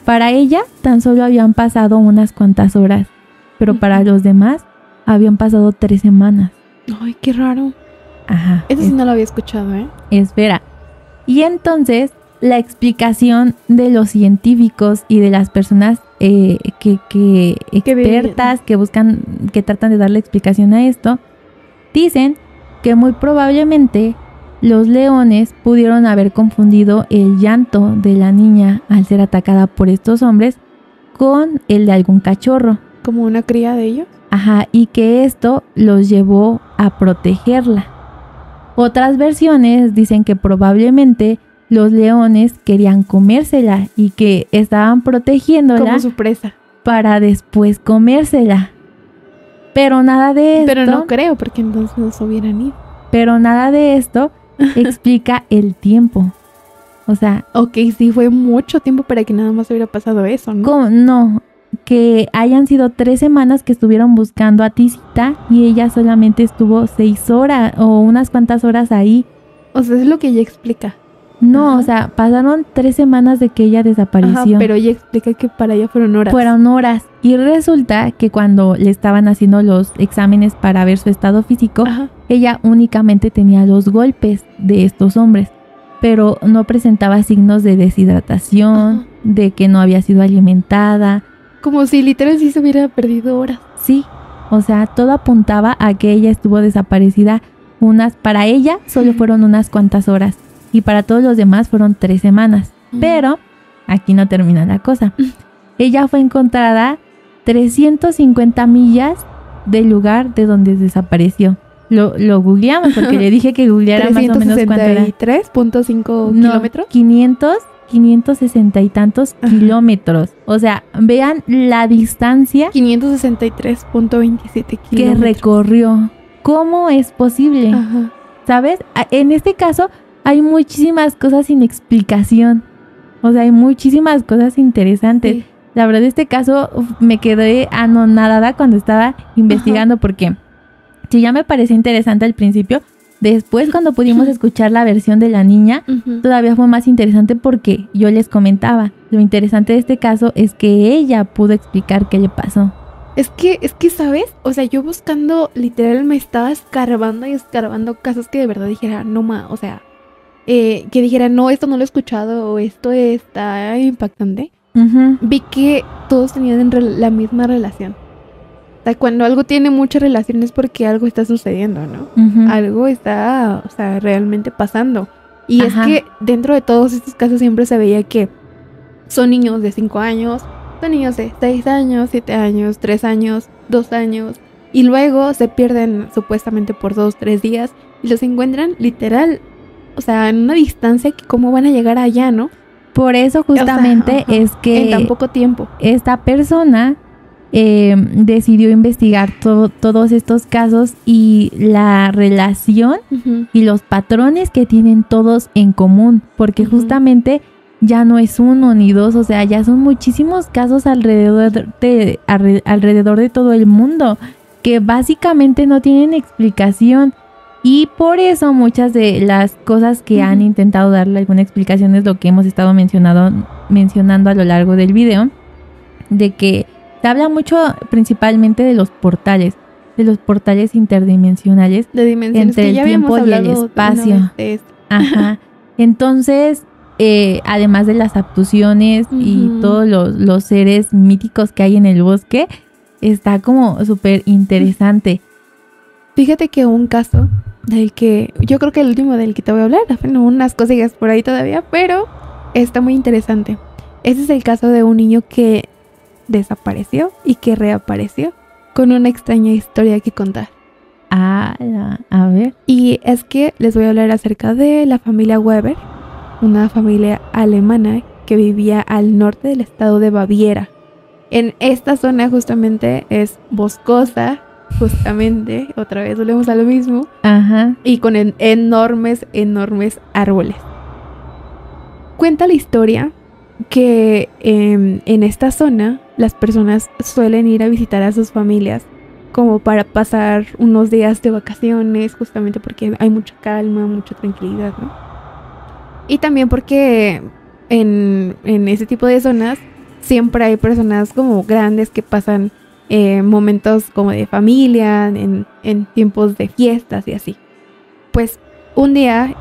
para ella tan solo habían pasado unas cuantas horas, pero para los demás habían pasado 3 semanas. Ay, qué raro. Ajá. Eso sí no lo había escuchado, ¿eh? Espera. Y entonces la explicación de los científicos y de las personas expertas que buscan, que tratan de darle explicación a esto, dicen que muy probablemente los leones pudieron haber confundido el llanto de la niña al ser atacada por estos hombres con el de algún cachorro. ¿Como una cría de ellos? Ajá, y que esto los llevó a protegerla. Otras versiones dicen que probablemente los leones querían comérsela y que estaban protegiéndola como su presa para después comérsela. Pero nada de esto. Pero no creo, porque entonces no se hubieran ido. Pero nada de esto explica el tiempo. O sea, Ok, sí, fue mucho tiempo para que nada más hubiera pasado eso, ¿no? ¿cómo? No, que hayan sido 3 semanas que estuvieron buscando a Tisita y ella solamente estuvo 6 horas o unas cuantas horas ahí. O sea, es lo que ella explica. No, Ajá. o sea, pasaron 3 semanas de que ella Ajá, desapareció. pero ella explica que para ella fueron horas. Fueron horas. Y resulta que cuando le estaban haciendo los exámenes para ver su estado físico, Ajá. ella únicamente tenía los golpes de estos hombres, pero no presentaba signos de deshidratación, Ajá. de que no había sido alimentada. Como si literal sí se hubiera perdido horas. Sí, o sea, todo apuntaba a que ella estuvo desaparecida para ella solo fueron unas cuantas horas y para todos los demás fueron 3 semanas. Pero aquí no termina la cosa. Ella fue encontrada 350 millas del lugar de donde desapareció. Lo googleamos porque le dije que googleara más o menos cuánto era. 363.5 No, kilómetros. 560 y tantos Ajá. kilómetros. O sea, vean la distancia 563.27 que kilómetros. recorrió. ¿Cómo es posible? Ajá. ¿Sabes? En este caso hay muchísimas cosas sin explicación. O sea, hay muchísimas cosas interesantes. Sí. La verdad, este caso me quedé anonadada cuando estaba investigando porque si ya me parecía interesante al principio, después cuando pudimos escuchar la versión de la niña, Ujú. todavía fue más interesante porque yo les comentaba, lo interesante de este caso es que ella pudo explicar qué le pasó. Es que, ¿sabes? O sea, yo buscando, literal, me estaba escarbando y escarbando casos que de verdad dijera, no ma, o sea, que dijera, no, esto no lo he escuchado o esto está impactante. Ujú. Vi que todos tenían la misma relación. O sea, cuando algo tiene mucha relación es porque algo está sucediendo, ¿no? Ujú. Algo está, o sea, realmente pasando. Y Ajá. es que dentro de todos estos casos siempre se veía que son niños de 5 años, son niños de 6 años, 7 años, 3 años, 2 años. Y luego se pierden supuestamente por 2, 3 días y los encuentran literal, o sea, en una distancia que cómo van a llegar allá, ¿no? Por eso justamente O sea, es que en tan poco tiempo. esta persona decidió investigar todos estos casos y la relación Ujú. y los patrones que tienen todos en común, porque Ujú. justamente ya no es uno ni dos, o sea, ya son muchísimos casos alrededor de todo el mundo que básicamente no tienen explicación. Y por eso muchas de las cosas que han Ujú. intentado darle alguna explicación es lo que hemos estado mencionando a lo largo del video, de que se habla mucho principalmente de los portales interdimensionales De dimensiones entre que el ya tiempo habíamos y el hablado una espacio. vez de esto. Ajá. Entonces, además de las abducciones y Ujú. todos los seres míticos que hay en el bosque, está como súper interesante. Fíjate que un caso del que yo creo que el último del que te voy a hablar, bueno, unas cosillas por ahí todavía, pero está muy interesante. Ese es el caso de un niño que desapareció y que reapareció con una extraña historia que contar. A ver. Y es que les voy a hablar acerca de la familia Weber, una familia alemana que vivía al norte del estado de Baviera. En esta zona justamente es boscosa, justamente, otra vez volvemos a lo mismo, Ajá. y con enormes árboles. Cuenta la historia que en esta zona las personas suelen ir a visitar a sus familias como para pasar unos días de vacaciones, justamente porque hay mucha calma, mucha tranquilidad, ¿no? Y también porque en ese tipo de zonas siempre hay personas como grandes que pasan momentos como de familia, en tiempos de fiestas y así. Pues un día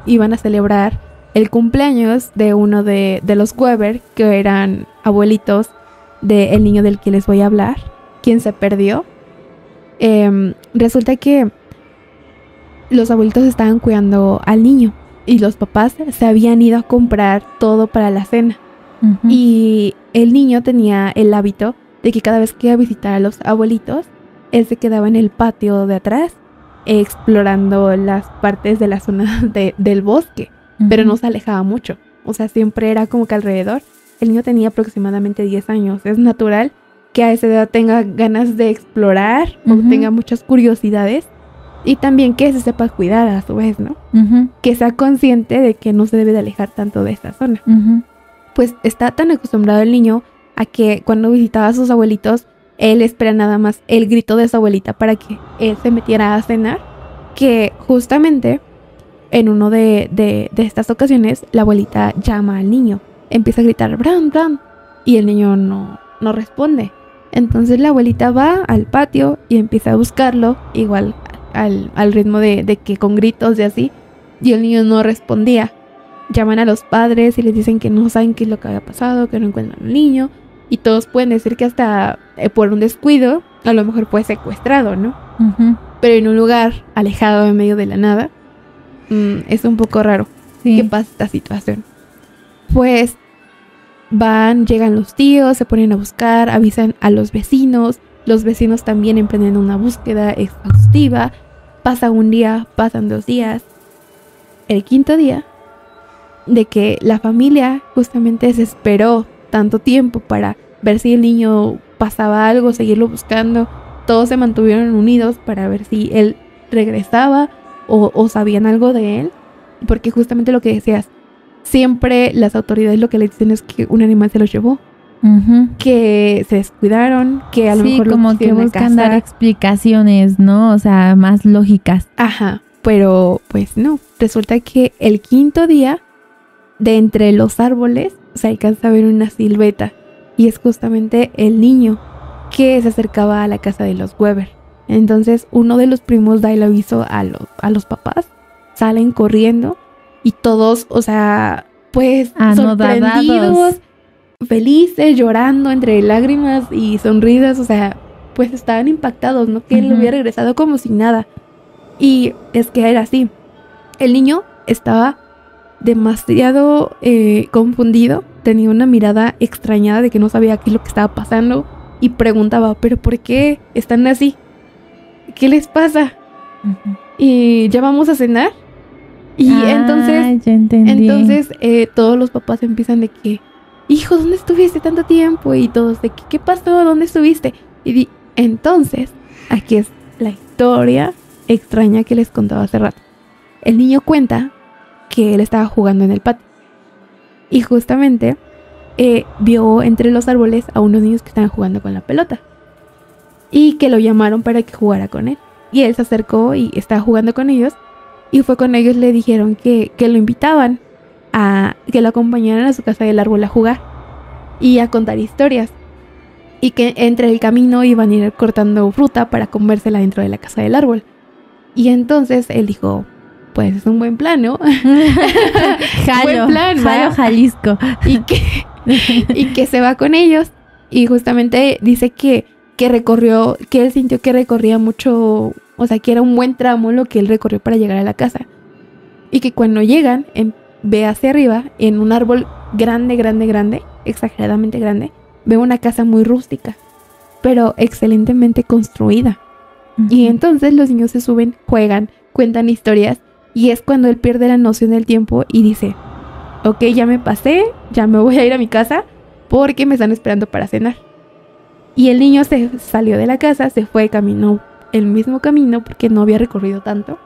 iban a celebrar el cumpleaños de uno de los Weber, que eran abuelitos del niño del que les voy a hablar, quien se perdió. Resulta que los abuelitos estaban cuidando al niño y los papás se habían ido a comprar todo para la cena. Ujú. Y el niño tenía el hábito de que cada vez que iba a visitar a los abuelitos, él se quedaba en el patio de atrás explorando las partes de la zona del bosque, pero no se alejaba mucho. O sea, siempre era como que alrededor. El niño tenía aproximadamente 10 años. Es natural que a esa edad tenga ganas de explorar o Ujú. tenga muchas curiosidades. Y también que se sepa cuidar a su vez, ¿no? Ujú, Que sea consciente de que no se debe de alejar tanto de esta zona. ujú. Pues está tan acostumbrado el niño a que cuando visitaba a sus abuelitos, él espera nada más el grito de su abuelita para que él se metiera a cenar, que justamente en uno de estas ocasiones la abuelita llama al niño, empieza a gritar Bran, Bran, y el niño no responde. Entonces la abuelita va al patio y empieza a buscarlo, igual al ritmo de que con gritos y así, y el niño no respondía. Llaman a los padres y les dicen que no saben qué es lo que había pasado, que no encuentran al niño, y todos pueden decir que hasta por un descuido a lo mejor fue secuestrado, ¿no? Ujú. Pero en un lugar alejado en medio de la nada, es un poco raro Sí. que pase esta situación. Pues llegan los tíos, se ponen a buscar, avisan a los vecinos también emprenden una búsqueda exhaustiva. Pasa un día, pasan 2 días. El quinto día de que la familia justamente se esperó tanto tiempo para ver si el niño pasaba algo, seguirlo buscando. Todos se mantuvieron unidos para ver si él regresaba o sabían algo de él. Porque justamente lo que decías, siempre las autoridades lo que le dicen es que un animal se los llevó, Ujú. que se descuidaron, que a lo Sí, mejor lo como que quisieron buscan dar cazar. explicaciones, ¿no? O sea, más lógicas. Ajá, pero pues no. Resulta que el quinto día, de entre los árboles, se alcanza a ver una silueta. Y es justamente el niño que se acercaba a la casa de los Weber. Entonces uno de los primos da el aviso a los papás. Salen corriendo y todos, o sea, pues Anodadados. sorprendidos, felices, llorando entre lágrimas y sonrisas. O sea, pues estaban impactados, ¿no? Que él Ujú. hubiera regresado como si nada. Y es que era así. El niño estaba demasiado confundido, tenía una mirada extrañada de que no sabía qué es lo que estaba pasando y preguntaba, ¿pero por qué están así? ¿Qué les pasa? Ujú. Y ya vamos a cenar. Y Ya entendí. entonces todos los papás empiezan de que, hijo, ¿dónde estuviste tanto tiempo? Y todos de que, ¿qué pasó? ¿Dónde estuviste? Entonces, aquí es la historia extraña que les contaba hace rato. El niño cuenta que él estaba jugando en el patio y justamente vio entre los árboles a unos niños que estaban jugando con la pelota y que lo llamaron para que jugara con él. Y él se acercó y estaba jugando con ellos y fue con ellos, le dijeron que lo invitaban a que lo acompañaran a su casa del árbol a jugar y a contar historias, y que entre el camino iban a ir cortando fruta para comérsela dentro de la casa del árbol. Y entonces él dijo, pues es un buen plan, ¿no? Buen plan, ¿va? Jalo, Jalisco. y que se va con ellos. Y justamente dice que recorrió, que él sintió que recorría mucho, o sea, que era un buen tramo lo que él recorrió para llegar a la casa. Y que cuando llegan, ve hacia arriba, en un árbol grande, exageradamente grande, ve una casa muy rústica, pero excelentemente construida. Y entonces los niños se suben, juegan, cuentan historias, y es cuando él pierde la noción del tiempo y dice, ok, ya me pasé, ya me voy a ir a mi casa porque me están esperando para cenar. Y el niño se salió de la casa, se fue, caminó el mismo camino porque no había recorrido tanto.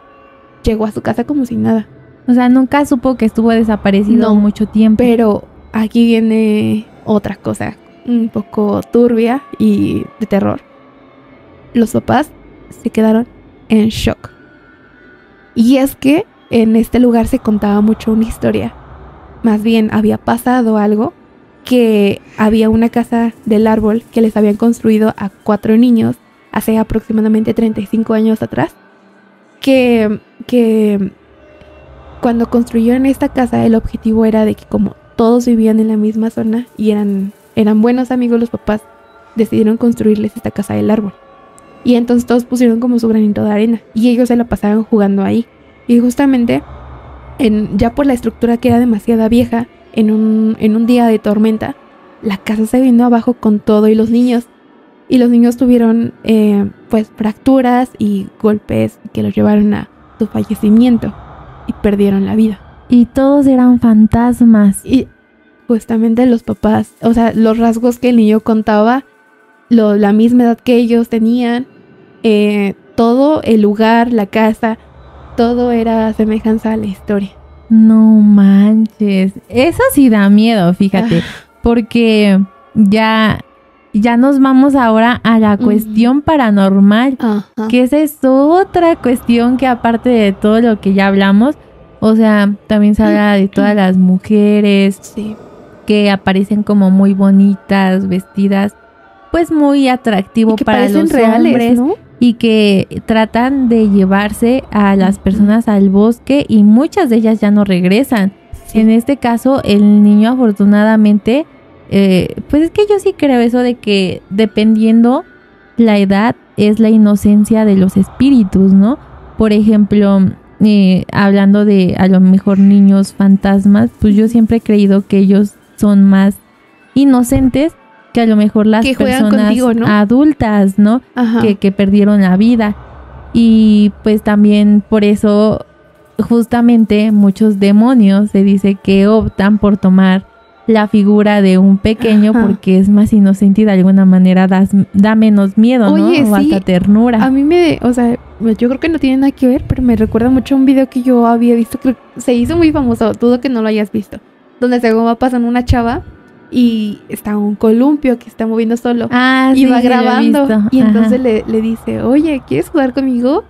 Llegó a su casa como si nada. O sea, nunca supo que estuvo desaparecido No, mucho tiempo. Pero aquí viene otra cosa un poco turbia y de terror. Los papás se quedaron en shock. Y es que en este lugar se contaba mucho una historia. Más bien había pasado algo, que había una casa del árbol que les habían construido a 4 niños hace aproximadamente 35 años atrás. Que cuando construyeron esta casa, el objetivo era de que como todos vivían en la misma zona y eran buenos amigos, los papás decidieron construirles esta casa del árbol. Y entonces todos pusieron como su granito de arena y ellos se la pasaban jugando ahí. Y justamente, ya por la estructura que era demasiado vieja, en un día de tormenta, la casa se vino abajo con todo y los niños. Y los niños tuvieron pues fracturas y golpes que los llevaron a su fallecimiento y perdieron la vida. Y todos eran fantasmas. Y justamente los papás, o sea, los rasgos que el niño contaba, la misma edad que ellos tenían, todo el lugar, la casa, todo era semejanza a la historia. No manches. Eso sí da miedo, fíjate. Porque ya nos vamos ahora a la cuestión paranormal. Ajá. Que esa es otra cuestión que aparte de todo lo que ya hablamos, o sea, también se habla de todas las mujeres Sí. que aparecen como muy bonitas, vestidas, pues muy atractivo Y que para parecen los reales, hombres, ¿no? y que tratan de llevarse a las personas al bosque y muchas de ellas ya no regresan. Sí. En este caso, el niño afortunadamente, pues es que yo sí creo eso de que dependiendo la edad es la inocencia de los espíritus, ¿no? Por ejemplo, hablando de a lo mejor niños fantasmas, pues yo siempre he creído que ellos son más inocentes que a lo mejor las Que juegan personas contigo, ¿no? adultas, ¿no? Ajá. Que perdieron la vida. Y pues también por eso justamente muchos demonios se dice que optan por tomar la figura de un pequeño porque es más inocente y de alguna manera da menos miedo, Oye, ¿no? O sí, hasta ternura. a mí o sea, yo creo que no tiene nada que ver, pero me recuerda mucho a un video que yo había visto, que se hizo muy famoso, dudo que no lo hayas visto, donde se va pasando una chava y está un columpio que está moviendo solo y va grabando y entonces le dice, oye, ¿quieres jugar conmigo?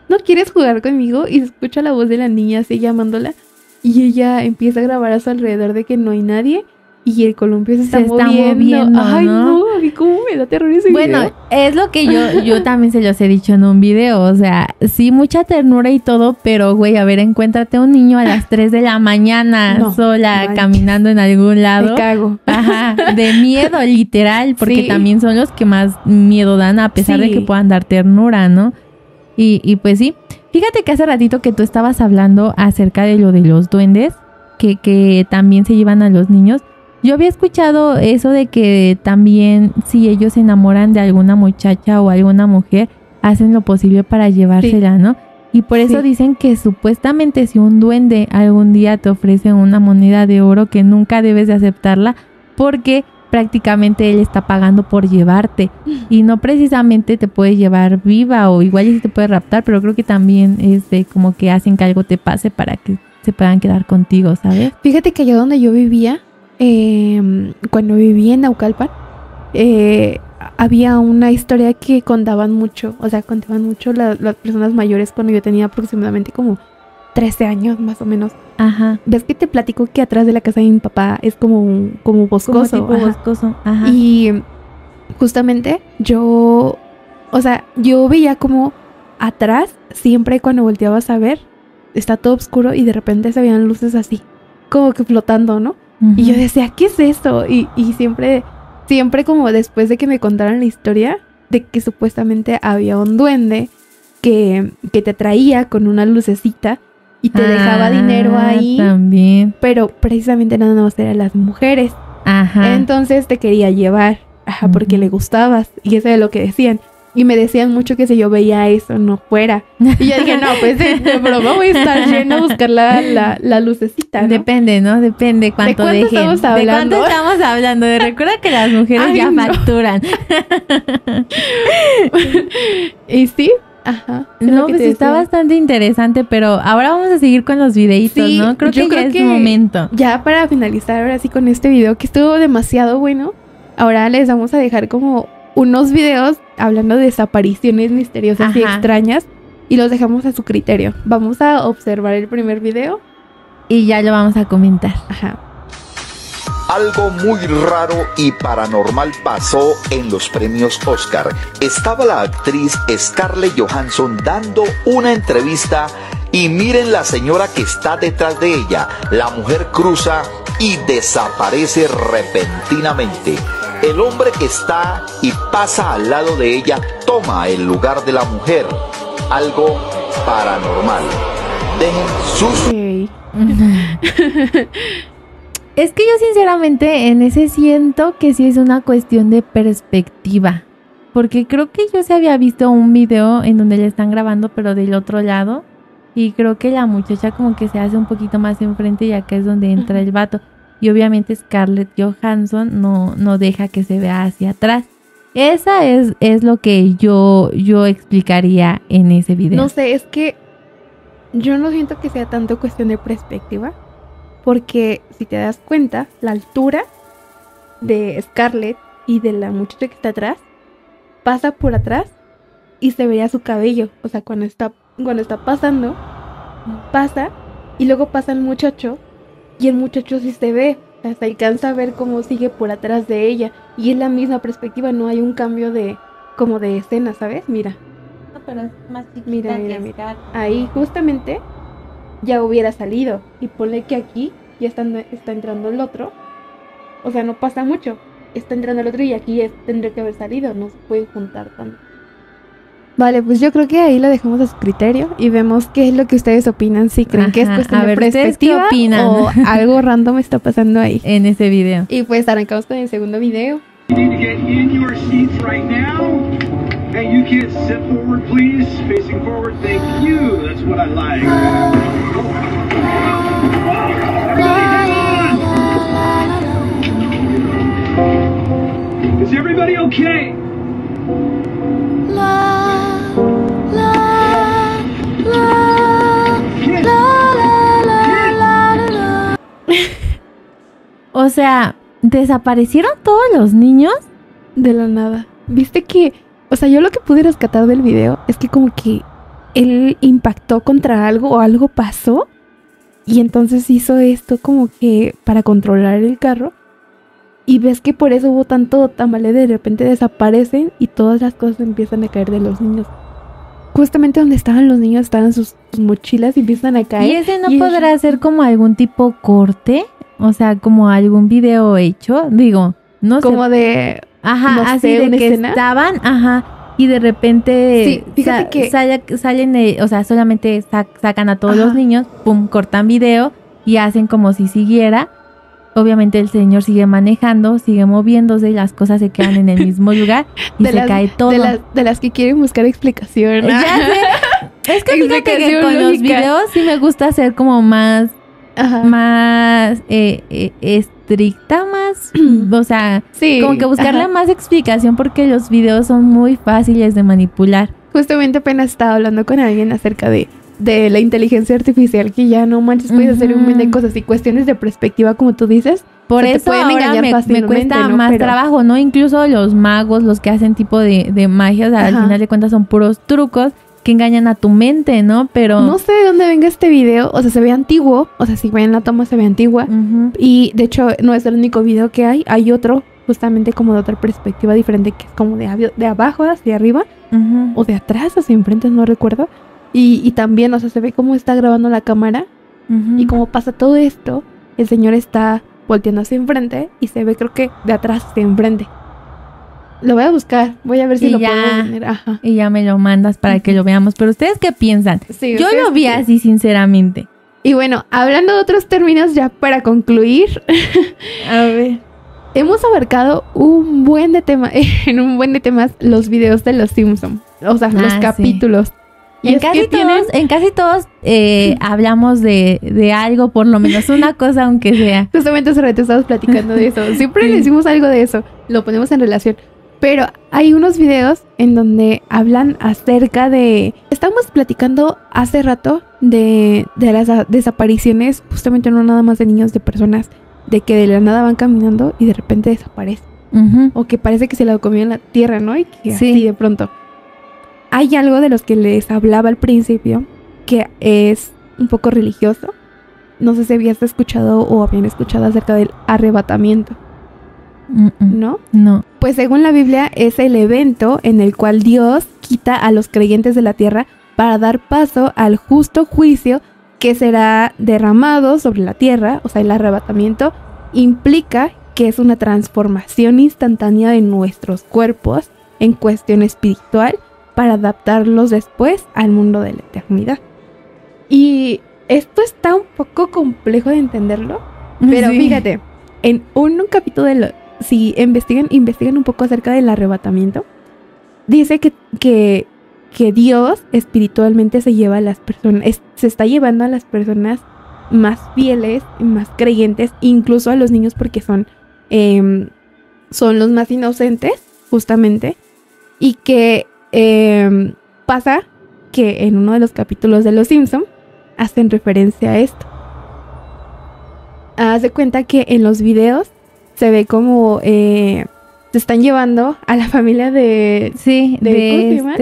¿No quieres jugar conmigo? Y se escucha la voz de la niña así llamándola y ella empieza a grabar a su alrededor de que no hay nadie y el columpio se está moviendo. Ay, no, a mí cómo me da terror ese bueno, video. es lo que yo también se los he dicho en un video, o sea, sí, mucha ternura y todo, pero güey, a ver, encuéntrate un niño a las 3 de la mañana No, sola, manches. caminando en algún lado. Me cago. Ajá, de miedo, literal, porque Sí. también son los que más miedo dan, a pesar de Sí. que puedan dar ternura, ¿no? Y pues sí, fíjate que hace ratito que tú estabas hablando acerca de lo de los duendes, que también se llevan a los niños. Yo había escuchado eso de que también si ellos se enamoran de alguna muchacha o alguna mujer, hacen lo posible para llevársela, ¿no? Y por eso Sí. dicen que supuestamente si un duende algún día te ofrece una moneda de oro, que nunca debes de aceptarla porque prácticamente él está pagando por llevarte y no precisamente te puede llevar viva o igual y te puede raptar, pero creo que también como que hacen que algo te pase para que se puedan quedar contigo, ¿sabes? Fíjate que allá donde yo vivía, cuando vivía en Naucalpan, había una historia que contaban mucho las personas mayores cuando yo tenía aproximadamente como 13 años más o menos. Ajá. ¿Ves que te platico que atrás de la casa de mi papá es como boscoso? Como tipo boscoso. Ajá. Y justamente yo veía como atrás, siempre cuando volteabas a ver, está todo oscuro y de repente se veían luces así, como que flotando, ¿no? Uh-huh. Y yo decía, ¿qué es esto? Y siempre como después de que me contaran la historia de que supuestamente había un duende que te traía con una lucecita y te dejaba dinero ahí. También. Pero precisamente nada más eran las mujeres. Ajá. Entonces te quería llevar, porque le gustabas. Y eso es lo que decían. Y me decían mucho que si yo veía eso no fuera. Y yo dije, no, pues de broma voy a estar yendo a buscar la lucecita, ¿no? Depende, ¿no? Depende cuánto ¿De cuánto dejen. estamos hablando? ¿De cuánto estamos hablando? Recuerda que las mujeres Ay, ya no. facturan. Y sí, ajá. es No, lo que pues te está decía. bastante interesante, pero ahora vamos a seguir con los videitos, Sí, ¿no? Creo yo que ya creo es que momento. Ya para finalizar ahora sí con este video que estuvo demasiado bueno, ahora les vamos a dejar como unos videos hablando de desapariciones misteriosas y Ajá. extrañas y los dejamos a su criterio. Vamos a observar el primer video. Y ya lo vamos a comentar. Ajá. Algo muy raro y paranormal pasó en los premios Oscar. Estaba la actriz Scarlett Johansson dando una entrevista y miren la señora que está detrás de ella. La mujer cruza y desaparece repentinamente. El hombre que está y pasa al lado de ella toma el lugar de la mujer. Algo paranormal. Dejen sus... Ok. Es que yo sinceramente en ese siento que sí es una cuestión de perspectiva. Porque creo que yo se había visto un video en donde le están grabando pero del otro lado. Y creo que la muchacha como que se hace un poquito más enfrente y acá es donde entra el vato. Y obviamente Scarlett Johansson no deja que se vea hacia atrás. Esa es lo que yo explicaría en ese video. No sé, es que yo no siento que sea tanto cuestión de perspectiva, porque si te das cuenta, la altura de Scarlett y de la muchacha que está atrás pasa por atrás y se veía su cabello. O sea, cuando está pasando, pasa y luego pasa el muchacho y el muchacho sí se ve. O sea, se alcanza a ver cómo sigue por atrás de ella y es la misma perspectiva, no hay un cambio de como de escena, ¿sabes? Mira. No, pero es más chiquita Mira, que mira, mira. Scar. Ahí justamente ya hubiera salido. Y ponle que aquí ya está entrando el otro. O sea, no pasa mucho. Está entrando el otro y aquí tendría que haber salido. No se pueden juntar tanto. Vale, pues yo creo que ahí lo dejamos a su criterio y vemos qué es lo que ustedes opinan. Si creen que es Ajá, cuestión a de ver, ¿ustedes qué perspectiva opinan? o algo random está pasando ahí. En ese video. Y pues arrancamos con el segundo video. You need to get in your seats right now. Hey, you kids, step forward, please. Facing forward, thank you. That's what I like. Is everybody okay? Kids, O sea, ¿desaparecieron todos los niños? De la nada. Viste que, o sea, yo lo que pude rescatar del video es que como que él impactó contra algo o algo pasó y entonces hizo esto como que para controlar el carro y ves que por eso hubo tanto tambaleo, de repente desaparecen y todas las cosas empiezan a caer de los niños. Justamente donde estaban los niños estaban sus mochilas y empiezan a caer. ¿Y ese no podrá ser como algún tipo corte? O sea, como algún video hecho. Digo, no sé. como de... Ajá, no así sé, de una que escena. estaban, ajá, y de repente Sí, fíjate que- salen, o sea, solamente sacan a todos Ajá. los niños, pum, cortan video y hacen como si siguiera. Obviamente el señor sigue manejando, sigue moviéndose y las cosas se quedan en el mismo lugar y se cae todo. De las que quieren buscar explicación. Ya sé. Es que fíjate que Explicación con los lógica. videos sí me gusta hacer como más Ajá. estricta, más, o sea, Sí, como que buscarle ajá. más explicación porque los videos son muy fáciles de manipular. Justamente apenas estaba hablando con alguien acerca de la inteligencia artificial, que ya no manches, puedes hacer un montón de cosas y cuestiones de perspectiva, como tú dices. Por O sea, te eso pueden ahora engañar me fácilmente, cuesta ¿no? más Pero- trabajo, ¿no? Incluso los magos, los que hacen tipo de magia, o sea, al Ajá. final de cuentas son puros trucos que engañan a tu mente, ¿no? Pero... No sé de dónde venga este video, o sea, se ve antiguo, o sea, si ven la toma se ve antigua. Ujú. Y de hecho no es el único video que hay otro justamente como de otra perspectiva diferente, que es como de abajo hacia arriba, Ujú. o de atrás hacia enfrente, no recuerdo. Y también, o sea, se ve cómo está grabando la cámara. Ujú. Y como pasa todo esto, el señor está volteando hacia enfrente y se ve, creo que de atrás hacia enfrente. Lo voy a buscar, voy a ver si Y lo ya. puedo poner. Ajá. Y ya me lo mandas para que lo veamos. Pero ¿ustedes qué piensan? Sí, Yo ustedes lo vi qué- así, sinceramente. Y bueno, hablando de otros términos, ya para concluir, A ver. hemos abarcado un buen de temas, en un buen de temas, los videos de los Simpsons. O sea, los sí. capítulos. Y En es casi, que tienen- en casi todos hablamos de algo, por lo menos una cosa, aunque sea. Justamente hace rato estábamos platicando de eso. Siempre Sí. le decimos algo de eso. Lo ponemos en relación. Pero hay unos videos en donde hablan acerca de... Estamos platicando hace rato de las desapariciones, justamente no nada más de niños, de personas, de que de la nada van caminando y de repente desaparecen. Ujú. O que parece que se la comió en la tierra, ¿no? Y que Sí. así de pronto. Hay algo de los que les hablaba al principio que es un poco religioso. No sé si habías escuchado o habían escuchado acerca del arrebatamiento, ¿no? No. Pues según la Biblia es el evento en el cual Dios quita a los creyentes de la tierra para dar paso al justo juicio que será derramado sobre la tierra. O sea, el arrebatamiento implica que es una transformación instantánea de nuestros cuerpos en cuestión espiritual para adaptarlos después al mundo de la eternidad. Y esto está un poco complejo de entenderlo, pero Sí. fíjate, en un capítulo si investigan un poco acerca del arrebatamiento, dice que Dios espiritualmente se lleva a las personas, se está llevando a las personas más fieles, más creyentes, incluso a los niños porque son los más inocentes, justamente, y que pasa que en uno de los capítulos de Los Simpson hacen referencia a esto. Haz de cuenta que en los videos se ve como se están llevando a la familia de... Sí, ¿cómo se llama?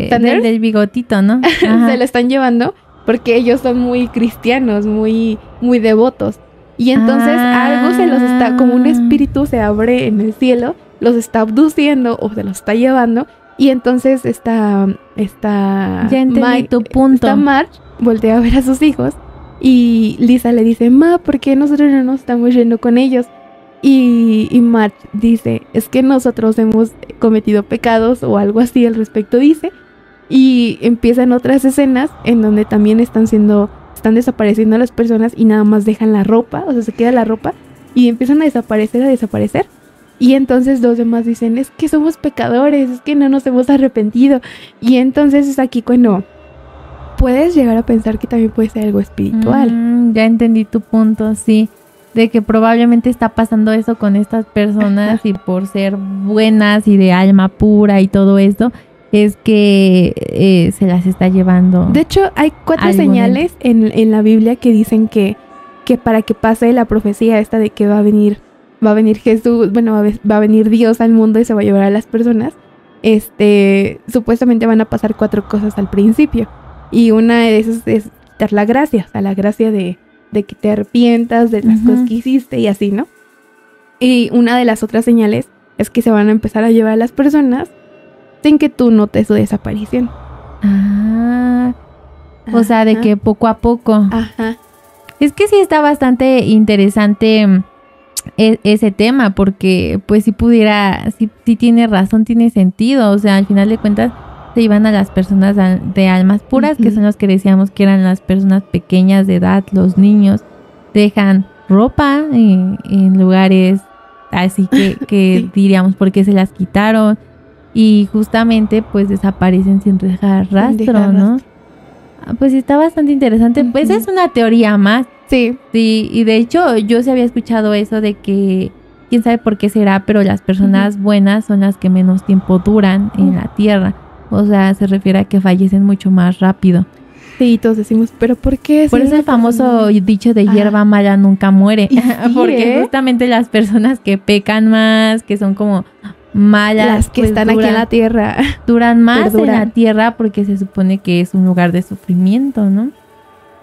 ¿Sanders? del bigotito, ¿no? Ajá. Se lo están llevando porque ellos son muy cristianos, muy, muy devotos. Y entonces algo se los está, como un espíritu se abre en el cielo, los está abduciendo o se los está llevando. Y entonces ya entendí tu punto. Marge voltea a ver a sus hijos y Lisa le dice, Ma, ¿por qué nosotros no nos estamos yendo con ellos? Y Marge dice, es que nosotros hemos cometido pecados o algo así al respecto, dice. Y empiezan otras escenas en donde también están desapareciendo las personas y nada más dejan la ropa, o sea, se queda la ropa y empiezan a desaparecer. Y entonces los demás dicen, es que somos pecadores, es que no nos hemos arrepentido. Y entonces es aquí cuando puedes llegar a pensar que también puede ser algo espiritual. Ya entendí tu punto, sí. De que probablemente está pasando eso con estas personas y por ser buenas y de alma pura y todo eso, es que se las está llevando. De hecho, hay 4 señales en la Biblia que dicen que para que pase la profecía esta de que va a venir Jesús, bueno, va a venir Dios al mundo y se va a llevar a las personas, supuestamente van a pasar 4 cosas al principio. Y una de esas es quitar la gracia, o sea, la gracia de que te arrepientas de las cosas que hiciste y así, ¿no? Y una de las otras señales es que se van a empezar a llevar a las personas sin que tú notes su desaparición. O sea, de que poco a poco. Ajá. Es que sí está bastante interesante ese tema, porque pues si pudiera, sí tiene razón, tiene sentido. O sea, al final de cuentas se iban a las personas de almas puras, que son los que decíamos que eran las personas pequeñas de edad, los niños. Dejan ropa en lugares así que sí, diríamos por qué se las quitaron. Y justamente pues desaparecen sin dejar rastro, ¿no? Pues está bastante interesante. Pues es una teoría más. Sí. Sí, y de hecho yo sí había escuchado eso de que, quién sabe por qué será, pero las personas buenas son las que menos tiempo duran en la tierra. O sea, se refiere a que fallecen mucho más rápido. Sí, todos decimos, ¿pero por qué? Por eso el famoso dicho de hierba mala nunca muere. Sí, porque justamente las personas que pecan más, que son como malas, las que pues están aquí en la tierra, duran más en la tierra porque se supone que es un lugar de sufrimiento, ¿no?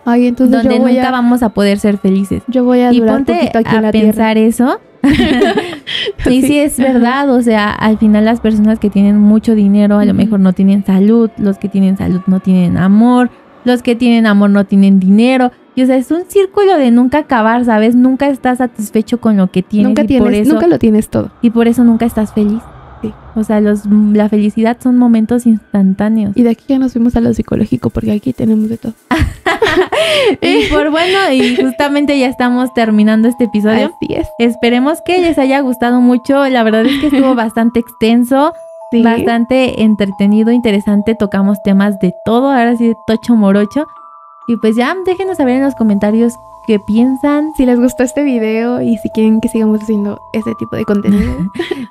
Ay, entonces donde nunca vamos a poder ser felices. Yo voy a y durar ponte un poquito aquí en la pensar tierra. Eso. Y sí es verdad, o sea, al final las personas que tienen mucho dinero a lo mejor no tienen salud, los que tienen salud no tienen amor, los que tienen amor no tienen dinero. Y o sea, es un círculo de nunca acabar, ¿sabes? Nunca estás satisfecho con lo que tienes. Nunca lo tienes todo. Y por eso nunca estás feliz. Sí. O sea, la felicidad son momentos instantáneos. Y de aquí ya nos fuimos a lo psicológico, porque aquí tenemos de todo. Y justamente ya estamos terminando este episodio. Así es. Esperemos que les haya gustado mucho. La verdad es que estuvo bastante extenso, sí, bastante entretenido, interesante. Tocamos temas de todo, ahora sí de tocho morocho. Y pues ya déjenos saber en los comentarios qué piensan. Si les gustó este video y si quieren que sigamos haciendo este tipo de contenido.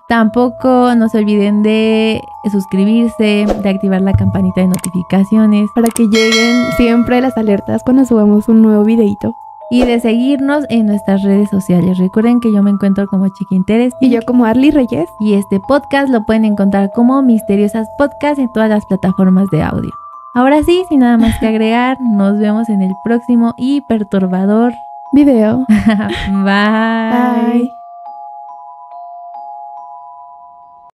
Tampoco no se olviden de suscribirse, de activar la campanita de notificaciones para que lleguen siempre las alertas cuando subamos un nuevo videito. Y de seguirnos en nuestras redes sociales. Recuerden que yo me encuentro como Chiquinteres y yo como Arly Reyes. Y este podcast lo pueden encontrar como Misteriosas Podcast en todas las plataformas de audio. Ahora sí, sin nada más que agregar, nos vemos en el próximo y perturbador video. Bye. Bye.